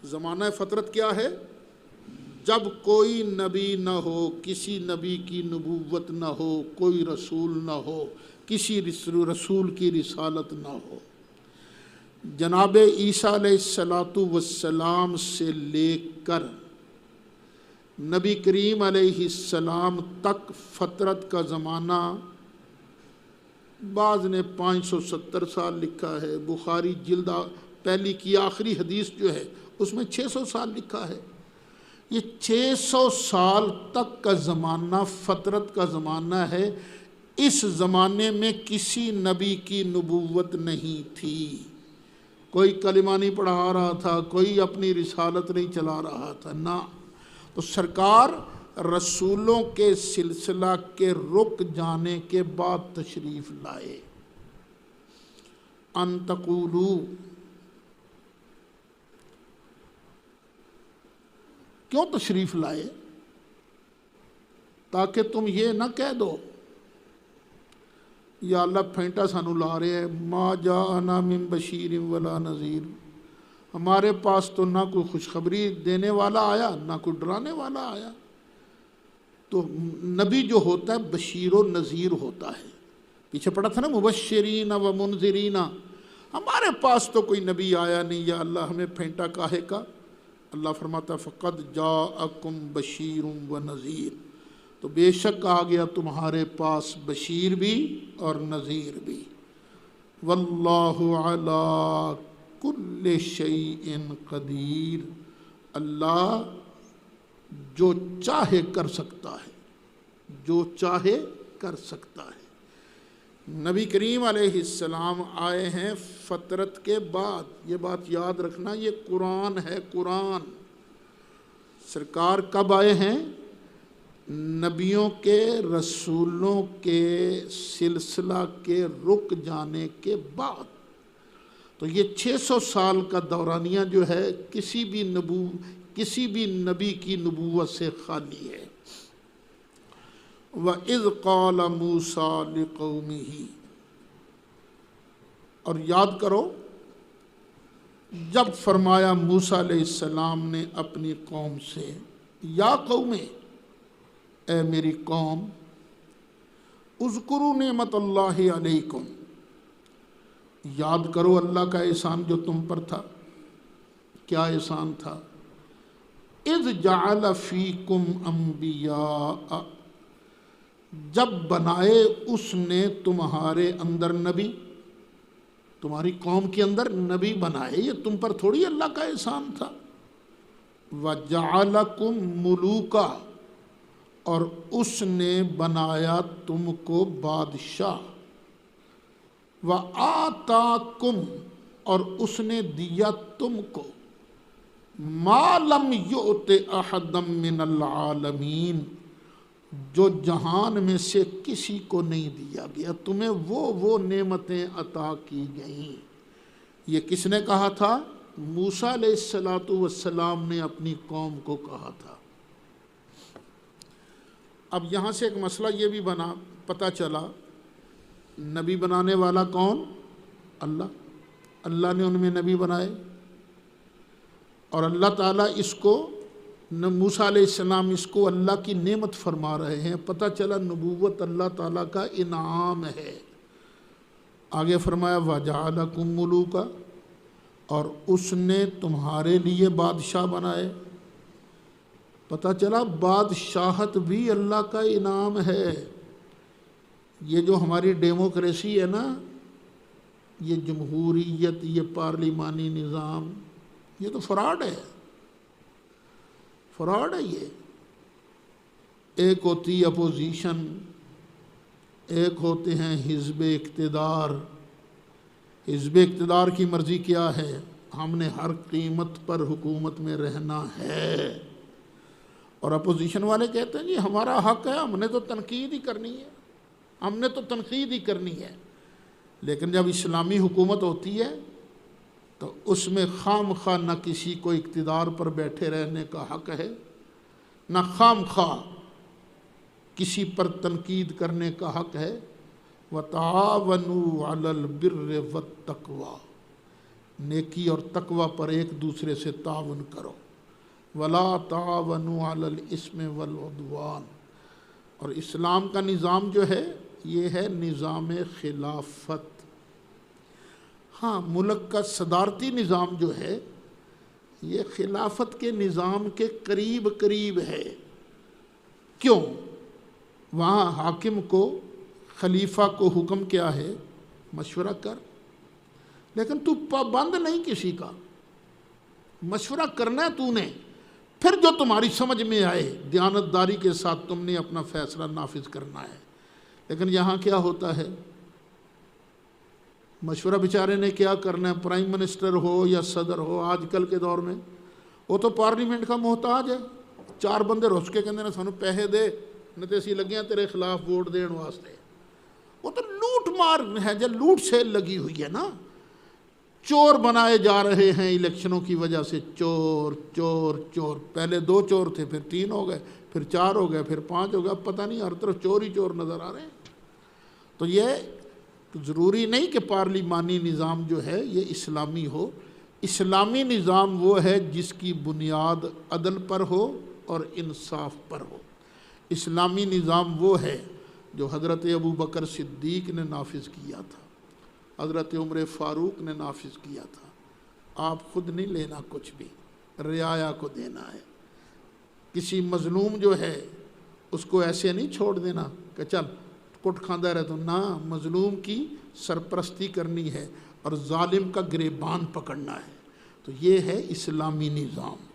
زمانہ فترت کیا ہے؟ جب کوئی نبی نہ ہو، کسی نبی کی نبوت نہ ہو، کوئی رسول نہ ہو، کسی رسول کی رسالت نہ ہو. جناب عیسیٰ علیہ السلام سے لے کر نبی کریم علیہ السلام تک فترت کا زمانہ، بعض نے 570 سال لکھا ہے. بخاری جلد پہلی کی آخری حدیث جو ہے اس میں 600 سال لکھا ہے. یہ 600 سال تک کا زمانہ فترت کا زمانہ ہے. اس زمانے میں کسی نبی کی نبوت نہیں تھی. کوئی کلمہ نہیں پڑھا رہا تھا، کوئی اپنی رسالت نہیں چلا رہا تھا، نہ. تو سرکار رسولوں کے سلسلہ کے رک جانے کے بعد تشریف لائے. ان تقولو، کیوں تشریف لائے؟ تاکہ تم یہ نہ کہہ دو یا اللہ پھینٹا سانو لا رہے ہیں، ما جاءنا من بشیر ولا نذیر، ہمارے پاس تو نہ کوئی خوشخبری دینے والا آیا نہ کوئی ڈرانے والا آیا. تو نبی جو ہوتا ہے بشیر و نذیر ہوتا ہے. پیچھے پڑھا تھا نا مبشرین و منذرین. ہمارے پاس تو کوئی نبی آیا نہیں، یا اللہ ہمیں پھینٹا کاہے کا. اللہ فرماتا فقد جاءکم بشیر و نذیر، تو بے شک آ گیا تمہارے پاس بشیر بھی اور نذیر بھی. واللہ علی کل شیء قدیر، اللہ جو چاہے کر سکتا ہے، جو چاہے کر سکتا ہے. نبی کریم علیہ السلام آئے ہیں فترت کے بعد. یہ بات یاد رکھنا، یہ قرآن ہے. قرآن سرکار کب آئے ہیں؟ نبیوں کے رسولوں کے سلسلہ کے رک جانے کے بعد. تو یہ 600 سال کا دورانیہ جو ہے کسی بھی نبی کی نبوت سے خالی ہے. وَإِذْ قَالَ مُوسَىٰ لِقَوْمِهِ، اور یاد کرو جب فرمایا موسیٰ علیہ السلام نے اپنی قوم سے، یا قوم، اے میری قوم، اذکروا نعمت اللہ علیکم، یاد کرو اللہ کا احسان جو تم پر تھا. کیا احسان تھا؟ اذ جعل فیکم انبیاء، جب بنائے اس نے تمہارے اندر نبی، تمہاری قوم کے اندر نبی بنائے. یہ تم پر تھوڑی اللہ کا احسان تھا. وَجَعَلَكُمْ مُلُوكًا، اور اس نے بنایا تم کو بادشاہ. وَآتَاكُمْ، اور اس نے دیا تم کو مَا لَمْ يُؤْتِ أَحَدًا مِّنَ الْعَالَمِينَ، جو جہان میں سے کسی کو نہیں دیا گیا. تمہیں وہ نعمتیں عطا کی گئیں. یہ کس نے کہا تھا؟ موسیٰ علیہ السلام نے اپنی قوم کو کہا تھا. اب یہاں سے ایک مسئلہ یہ بھی پتہ چلا، نبی بنانے والا کون؟ اللہ. اللہ نے ان میں نبی بنائے، اور اللہ تعالیٰ اس کو، موسیٰ علیہ السلام اس کو اللہ کی نعمت فرما رہے ہیں. پتہ چلا نبوت اللہ تعالیٰ کا انعام ہے. آگے فرمایا وَجَعَلَكُمْ مُلُوكًا، اور اس نے تمہارے لیے بادشاہ بنائے. پتہ چلا بادشاہت بھی اللہ کا انعام ہے۔ یہ جو ہماری ڈیموکریسی ہے نا، یہ جمہوریت، یہ پارلیمانی نظام، یہ تو فراڈ ہے، فراڈ ہے۔ یہ ایک ہوتی اپوزیشن، ایک ہوتے ہیں حزب اقتدار۔ حزب اقتدار کی مرضی کیا ہے؟ ہم نے ہر قیمت پر حکومت میں رہنا ہے، اور اپوزیشن والے کہتے ہیں جی ہمارا حق ہے، ہم نے تو تنقید ہی کرنی ہے، ہم نے تو تنقید ہی کرنی ہے۔ لیکن جب اسلامی حکومت ہوتی ہے تو اس میں خام خواہ نہ کسی کو اقتدار پر بیٹھے رہنے کا حق ہے، نہ خام خواہ کسی پر تنقید کرنے کا حق ہے۔ وَتَعَاوَنُوا عَلَى الْبِرِّ وَالتَّقْوَى، نیکی اور تقوی پر ایک دوسرے سے تعاون کرو۔ وَلَا تَعَاوَنُوا عَلَى الْإِثْمِ وَالْعُدْوَانِ، اور اسلام کا نظام جو ہے یہ ہے نظام خلافت۔ ہاں، ملک کا صدارتی نظام جو ہے یہ خلافت کے نظام کے قریب قریب ہے۔ کیوں؟ وہاں حاکم کو، خلیفہ کو حکم کیا ہے؟ مشورہ کر، لیکن تو پابند نہیں کسی کا، مشورہ کرنا ہے تو نے، پھر جو تمہاری سمجھ میں آئے دیانتداری کے ساتھ تم نے اپنا فیصلہ نافذ کرنا ہے۔ لیکن یہاں کیا ہوتا ہے؟ مشورہ بیچارے نے کیا کرنا ہے؟ پرائم منسٹر ہو یا صدر ہو آج کل کے دور میں، وہ تو پارلیمنٹ کا محتاج ہے۔ چار بندے رس کے کہندے نے سانو پیسے دے، نہیں تو اسی لگے ہیں تیرے خلاف ووٹ دین واسطے۔ وہ تو لوٹ مار ہے، جو لوٹ سیل لگی ہوئی ہے نا، چور بنائے جا رہے ہیں الیکشنوں کی وجہ سے، چور چور چور۔ پہلے 2 چور تھے، پھر 3 ہو گئے، پھر 4 ہو گئے، پھر 5 ہو گئے، اب پتہ نہیں ہر طرف چور ہی چور نظر آ رہے ہیں۔ تو یہ ضروری نہیں کہ پارلیمانی نظام جو ہے یہ اسلامی ہو۔ اسلامی نظام وہ ہے جس کی بنیاد عدل پر ہو اور انصاف پر ہو۔ اسلامی نظام وہ ہے جو حضرت ابو بکر صدیق نے نافذ کیا تھا، حضرت عمر فاروق نے نافذ کیا تھا۔ آپ خود نہیں لینا کچھ بھی، رعایا کو دینا ہے۔ کسی مظلوم جو ہے اس کو ایسے نہیں چھوڑ دینا کہ چل کٹ کھاندہ رہ، تو نہ، مظلوم کی سرپرستی کرنی ہے اور ظالم کا گریبان پکڑنا ہے۔ تو یہ ہے اسلامی نظام۔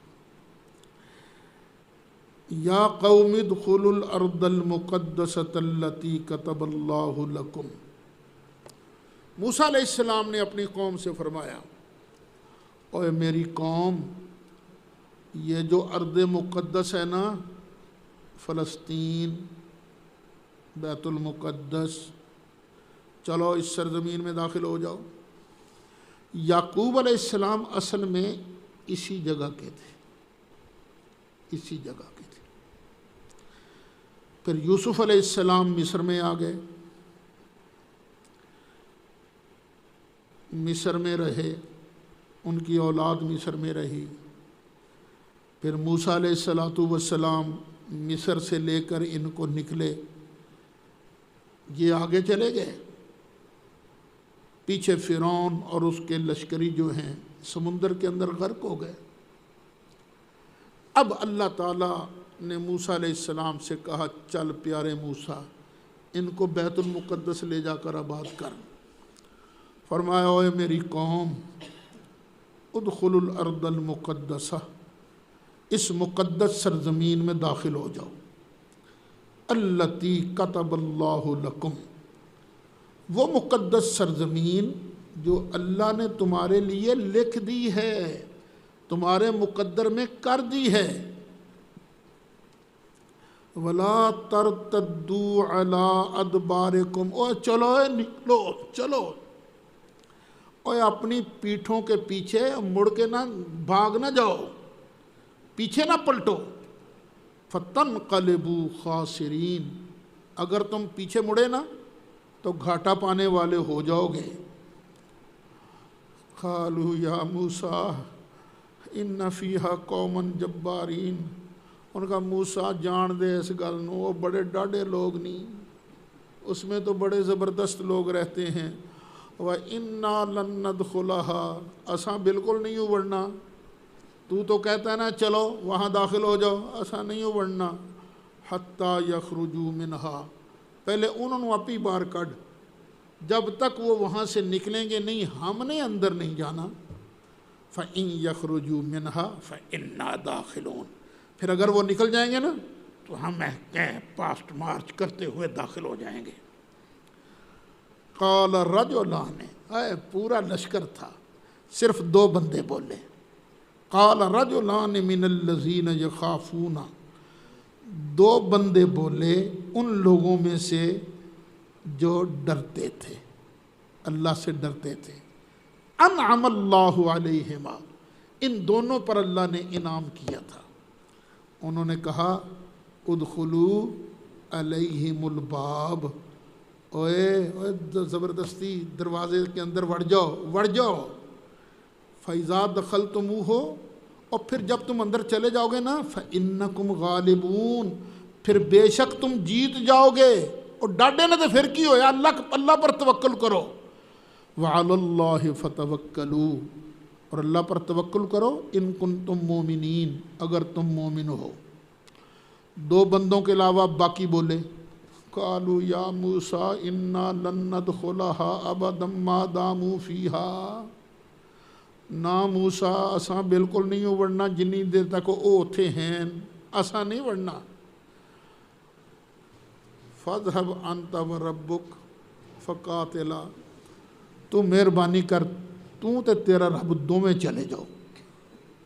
یا قوم ادخلوا الارض المقدسۃ التی کتب اللہ لکم، موسیٰ علیہ السلام نے اپنی قوم سے فرمایا، اوے میری قوم، یہ جو ارض مقدس ہے نا، فلسطین، بیت المقدس، چلو اس سرزمین میں داخل ہو جاؤ۔ یعقوب علیہ السلام اصل میں اسی جگہ کے تھے، اسی جگہ کے تھے۔ پھر یوسف علیہ السلام مصر میں آ گئے، مصر میں رہے، ان کی اولاد مصر میں رہی۔ پھر موسیٰ علیہ السلام مصر سے لے کر ان کو نکلے، یہ آگے چلے گئے، پیچھے فرعون اور اس کے لشکری جو ہیں سمندر کے اندر غرق ہو گئے۔ اب اللہ تعالیٰ نے موسیٰ علیہ السلام سے کہا، چل پیارے موسیٰ، ان کو بیت المقدس لے جا کر آباد کر۔ فرمایا، اوے میری قوم، ادخلوا الارض المقدسہ، اس مقدس سرزمین میں داخل ہو جاؤ، التی کتب اللہ لکم، وہ مقدس سرزمین جو اللہ نے تمہارے لیے لکھ دی ہے، تمہارے مقدر میں کر دی ہے۔ وَلَا تَرْتَدُّوا عَلَىٰ أَدْبَارِكُمْ، اوے چلو، نکلو، چلو، اوے اپنی پیٹھوں کے پیچھے مڑ کے نہ بھاگ نہ جاؤ، پیچھے نہ پلٹو۔ فَتَنْقَلِبُوا خَاسِرِينَ، اگر تم پیچھے مڑے نا تو گھاٹا پانے والے ہو جاؤ گے۔ قَالُوا يَا مُوسَىٰ إِنَّ فِيهَا قَوْمًا جَبَّارِينَ، ان کا موسیٰ جان دے اس گل نو، وہ بڑے ڈاڈے لوگ نہیں، اس میں تو بڑے زبردست لوگ رہتے ہیں۔ وَإِنَّا لَن نَّدْخُلَهَا، اساں بالکل نہیں ابڑنا، تو کہتا ہے نا چلو وہاں داخل ہو جاؤ، ایسا نہیں ہو بڑھنا، حتی یخرجوا منہا، پہلے انہوں نے اپنی بار کڈ، جب تک وہ وہاں سے نکلیں گے نہیں ہم نے اندر نہیں جانا، فَإِن يَخْرُجُوا مِنْهَا فَإِنَّا دَاخِلُونَ، پھر اگر وہ نکل جائیں گے نا تو ہم پاسٹ مارچ کرتے ہوئے داخل ہو جائیں گے۔ قَالَ رَجُلَانِ، پورا لشکر تھا، صرف 2 بندے بولے، قَالَ رَجُلَانِ مِنَ الَّذِينَ يَخَافُونَ، 2 بندے بولے ان لوگوں میں سے جو ڈرتے تھے، اللہ سے ڈرتے تھے، انعم اللہ علیہما، ان دونوں پر اللہ نے انعام کیا تھا۔ انہوں نے کہا ادخلوا علیہم الباب، اوے زبردستی دروازے کے اندر وڑ جاؤ، فَإِذَا دَخَلْتُمُوهُ، اور پھر جب تم اندر چلے جاؤ گے نا فَإِنَّكُمْ غَالِبُونَ، پھر بے شک تم جیت جاؤ گے، اور ڈاڈے نہ تو پھر کی ہو، یا اللہ پر توکل کرو، وَعَلَى اللَّهِ فَتَوَكَّلُوا، اور اللہ پر توکل کرو، ان کنتم مومنین، اگر تم مومن ہو۔ 2 بندوں کے علاوہ باقی بولے قالوا یا موسیٰ انا لن ندخلها ابدا ما داموا فیہا، نا موسیٰ اساں بالکل نہیں ہو وڑنا جنی دیر تک وہ اتھے ہیں، اساں نہیں وڑنا۔ فَاذْهَبْ أَنْتَ وَرَبُّكَ فَقَاتِلَا، تو مہربانی کر تو تے تیرا رب دوویں چلے جاؤ،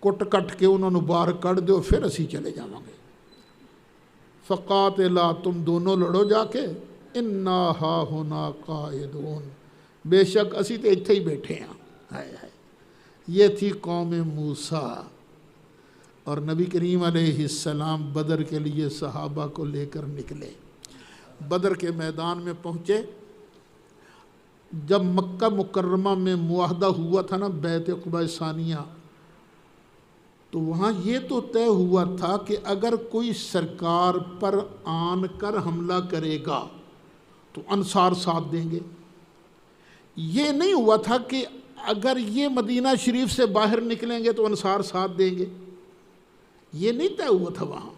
کٹ کٹ کے انہوں نے باہر کٹ دیو، پھر اسی چلے جاواں گے۔ فقاتلا، تم دونوں لڑو جا کے، انا ہاہنا قاعدون، بے شک اسی تے اتھے ہی بیٹھے ہیں۔ ہائے ہائے، یہ تھی قوم موسیٰ، اور نبی کریم علیہ السلام بدر کے لیے صحابہ کو لے کر نکلے، بدر کے میدان میں پہنچے۔ جب مکہ مکرمہ میں معاہدہ ہوا تھا نا بیعت عقبہ ثانیہ، تو وہاں یہ تو طے ہوا تھا کہ اگر کوئی سرکار پر آن کر حملہ کرے گا تو انصار ساتھ دیں گے۔ یہ نہیں ہوا تھا کہ اگر یہ مدینہ شریف سے باہر نکلیں گے تو انصار ساتھ دیں گے، یہ نہیں طے ہوا تھا وہاں۔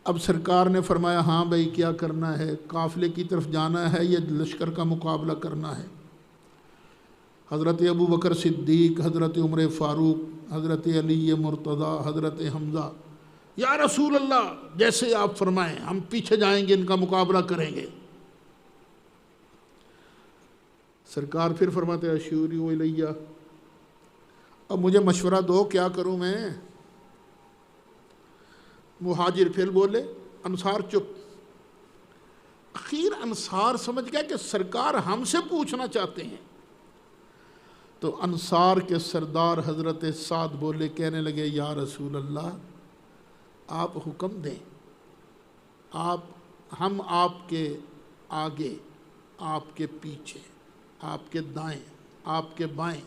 اب سرکار نے فرمایا ہاں بھائی کیا کرنا ہے، قافلے کی طرف جانا ہے یا لشکر کا مقابلہ کرنا ہے؟ حضرت ابو بکر صدیق، حضرت عمر فاروق، حضرت علی مرتضیٰ، حضرت حمزہ، یا رسول اللہ جیسے آپ فرمائیں ہم پیچھے جائیں گے، ان کا مقابلہ کریں گے۔ سرکار پھر فرماتے اشوری الیہ، اب مجھے مشورہ دو کیا کروں میں؟ مہاجر پھر بولے، انصار چپ۔ اخیر انصار سمجھ گیا کہ سرکار ہم سے پوچھنا چاہتے ہیں، تو انصار کے سردار حضرت سعد بولے، کہنے لگے یا رسول اللہ آپ حکم دیں، ہم آپ کے آگے، آپ کے پیچھے، آپ کے دائیں، آپ کے بائیں،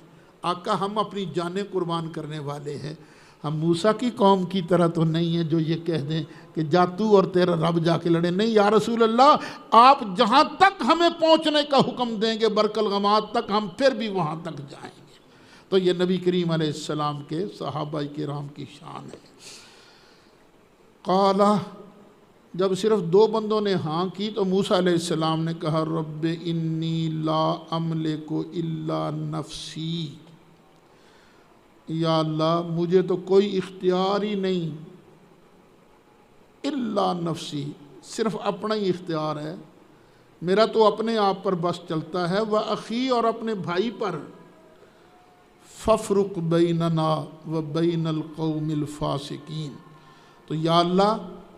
آقا ہم اپنی جانیں قربان کرنے والے ہیں، ہم موسیٰ کی قوم کی طرح تو نہیں ہیں جو یہ کہہ دیں کہ جا تو اور تیرا رب جا کے لڑے۔ نہیں یا رسول اللہ، آپ جہاں تک ہمیں پہنچنے کا حکم دیں گے برکلغمات تک، ہم پھر بھی وہاں تک جائیں گے۔ تو یہ نبی کریم علیہ السلام کے صحابہ کرام کی شان ہے۔ قالا، جب صرف 2 بندوں نے ہاں کی تو موسیٰ علیہ السلام نے کہا رب انی لا املک الا نفسی، یا اللہ مجھے تو کوئی اختیار ہی نہیں، الا نفسی، صرف اپنا ہی اختیار ہے میرا، تو اپنے آپ پر بس چلتا ہے، و اخی، اور اپنے بھائی پر، ففرق بیننا و بین القوم الفاسقین، تو یا اللہ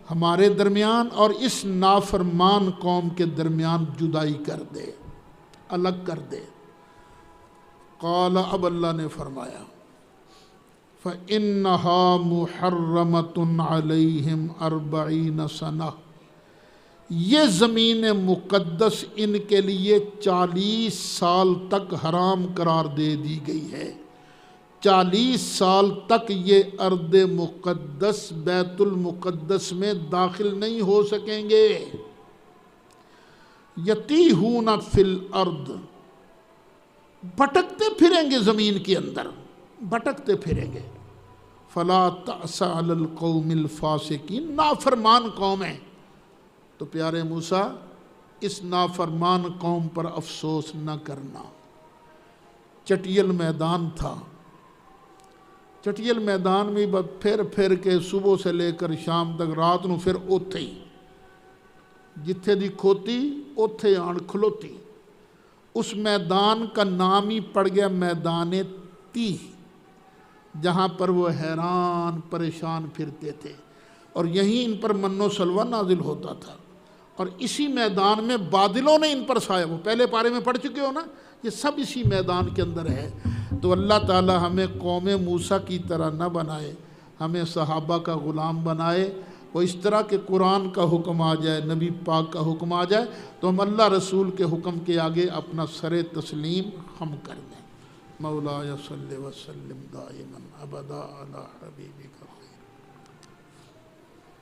ہمارے درمیان اور اس نافرمان قوم کے درمیان جدائی کر دے، الگ کر دے۔ قال، اب اللہ نے فرمایا فَإِنَّهَا مُحَرَّمَةٌ عَلَيْهِمْ 40 سنہ، یہ زمین مقدس ان کے لیے 40 سال تک حرام قرار دے دی گئی ہے۔ 40 سال تک یہ ارض مقدس بیت المقدس میں داخل نہیں ہو سکیں گے۔ یتیہون فی الارض، بھٹکتے پھریں گے زمین کے اندر، بھٹکتے پھریں گے۔ فلا تأس علی القوم الفاسقین، نافرمان قوم ہے۔ تو پیارے موسیٰ اس نافرمان قوم پر افسوس نہ کرنا۔ چٹیل میدان تھا، چٹیل میدان میں پھر پھر کے صبح سے لے کر شام تک رات نو پھر اوتھے ہی، جتھے دی کھوتی اوتھے آن کھلوتی۔ اس میدان کا نام ہی پڑ گیا میدان تیہ، جہاں پر وہ حیران پریشان پھرتے تھے، اور یہیں ان پر من و سلوہ نازل ہوتا تھا، اور اسی میدان میں بادلوں نے ان پر سایہ، وہ پہلے پارے میں پڑھ چکے ہو نا، یہ سب اسی میدان کے اندر ہے۔ تو اللہ تعالی ہمیں قوم موسیٰ کی طرح نہ بنائے، ہمیں صحابہ کا غلام بنائے۔ وہ اس طرح کہ قرآن کا حکم آ جائے، نبی پاک کا حکم آ جائے تو ہم اللہ رسول کے حکم کے آگے اپنا سر تسلیم ہم کر دیں۔ مولا صلی وسلم دائما ابدا علی حبیبک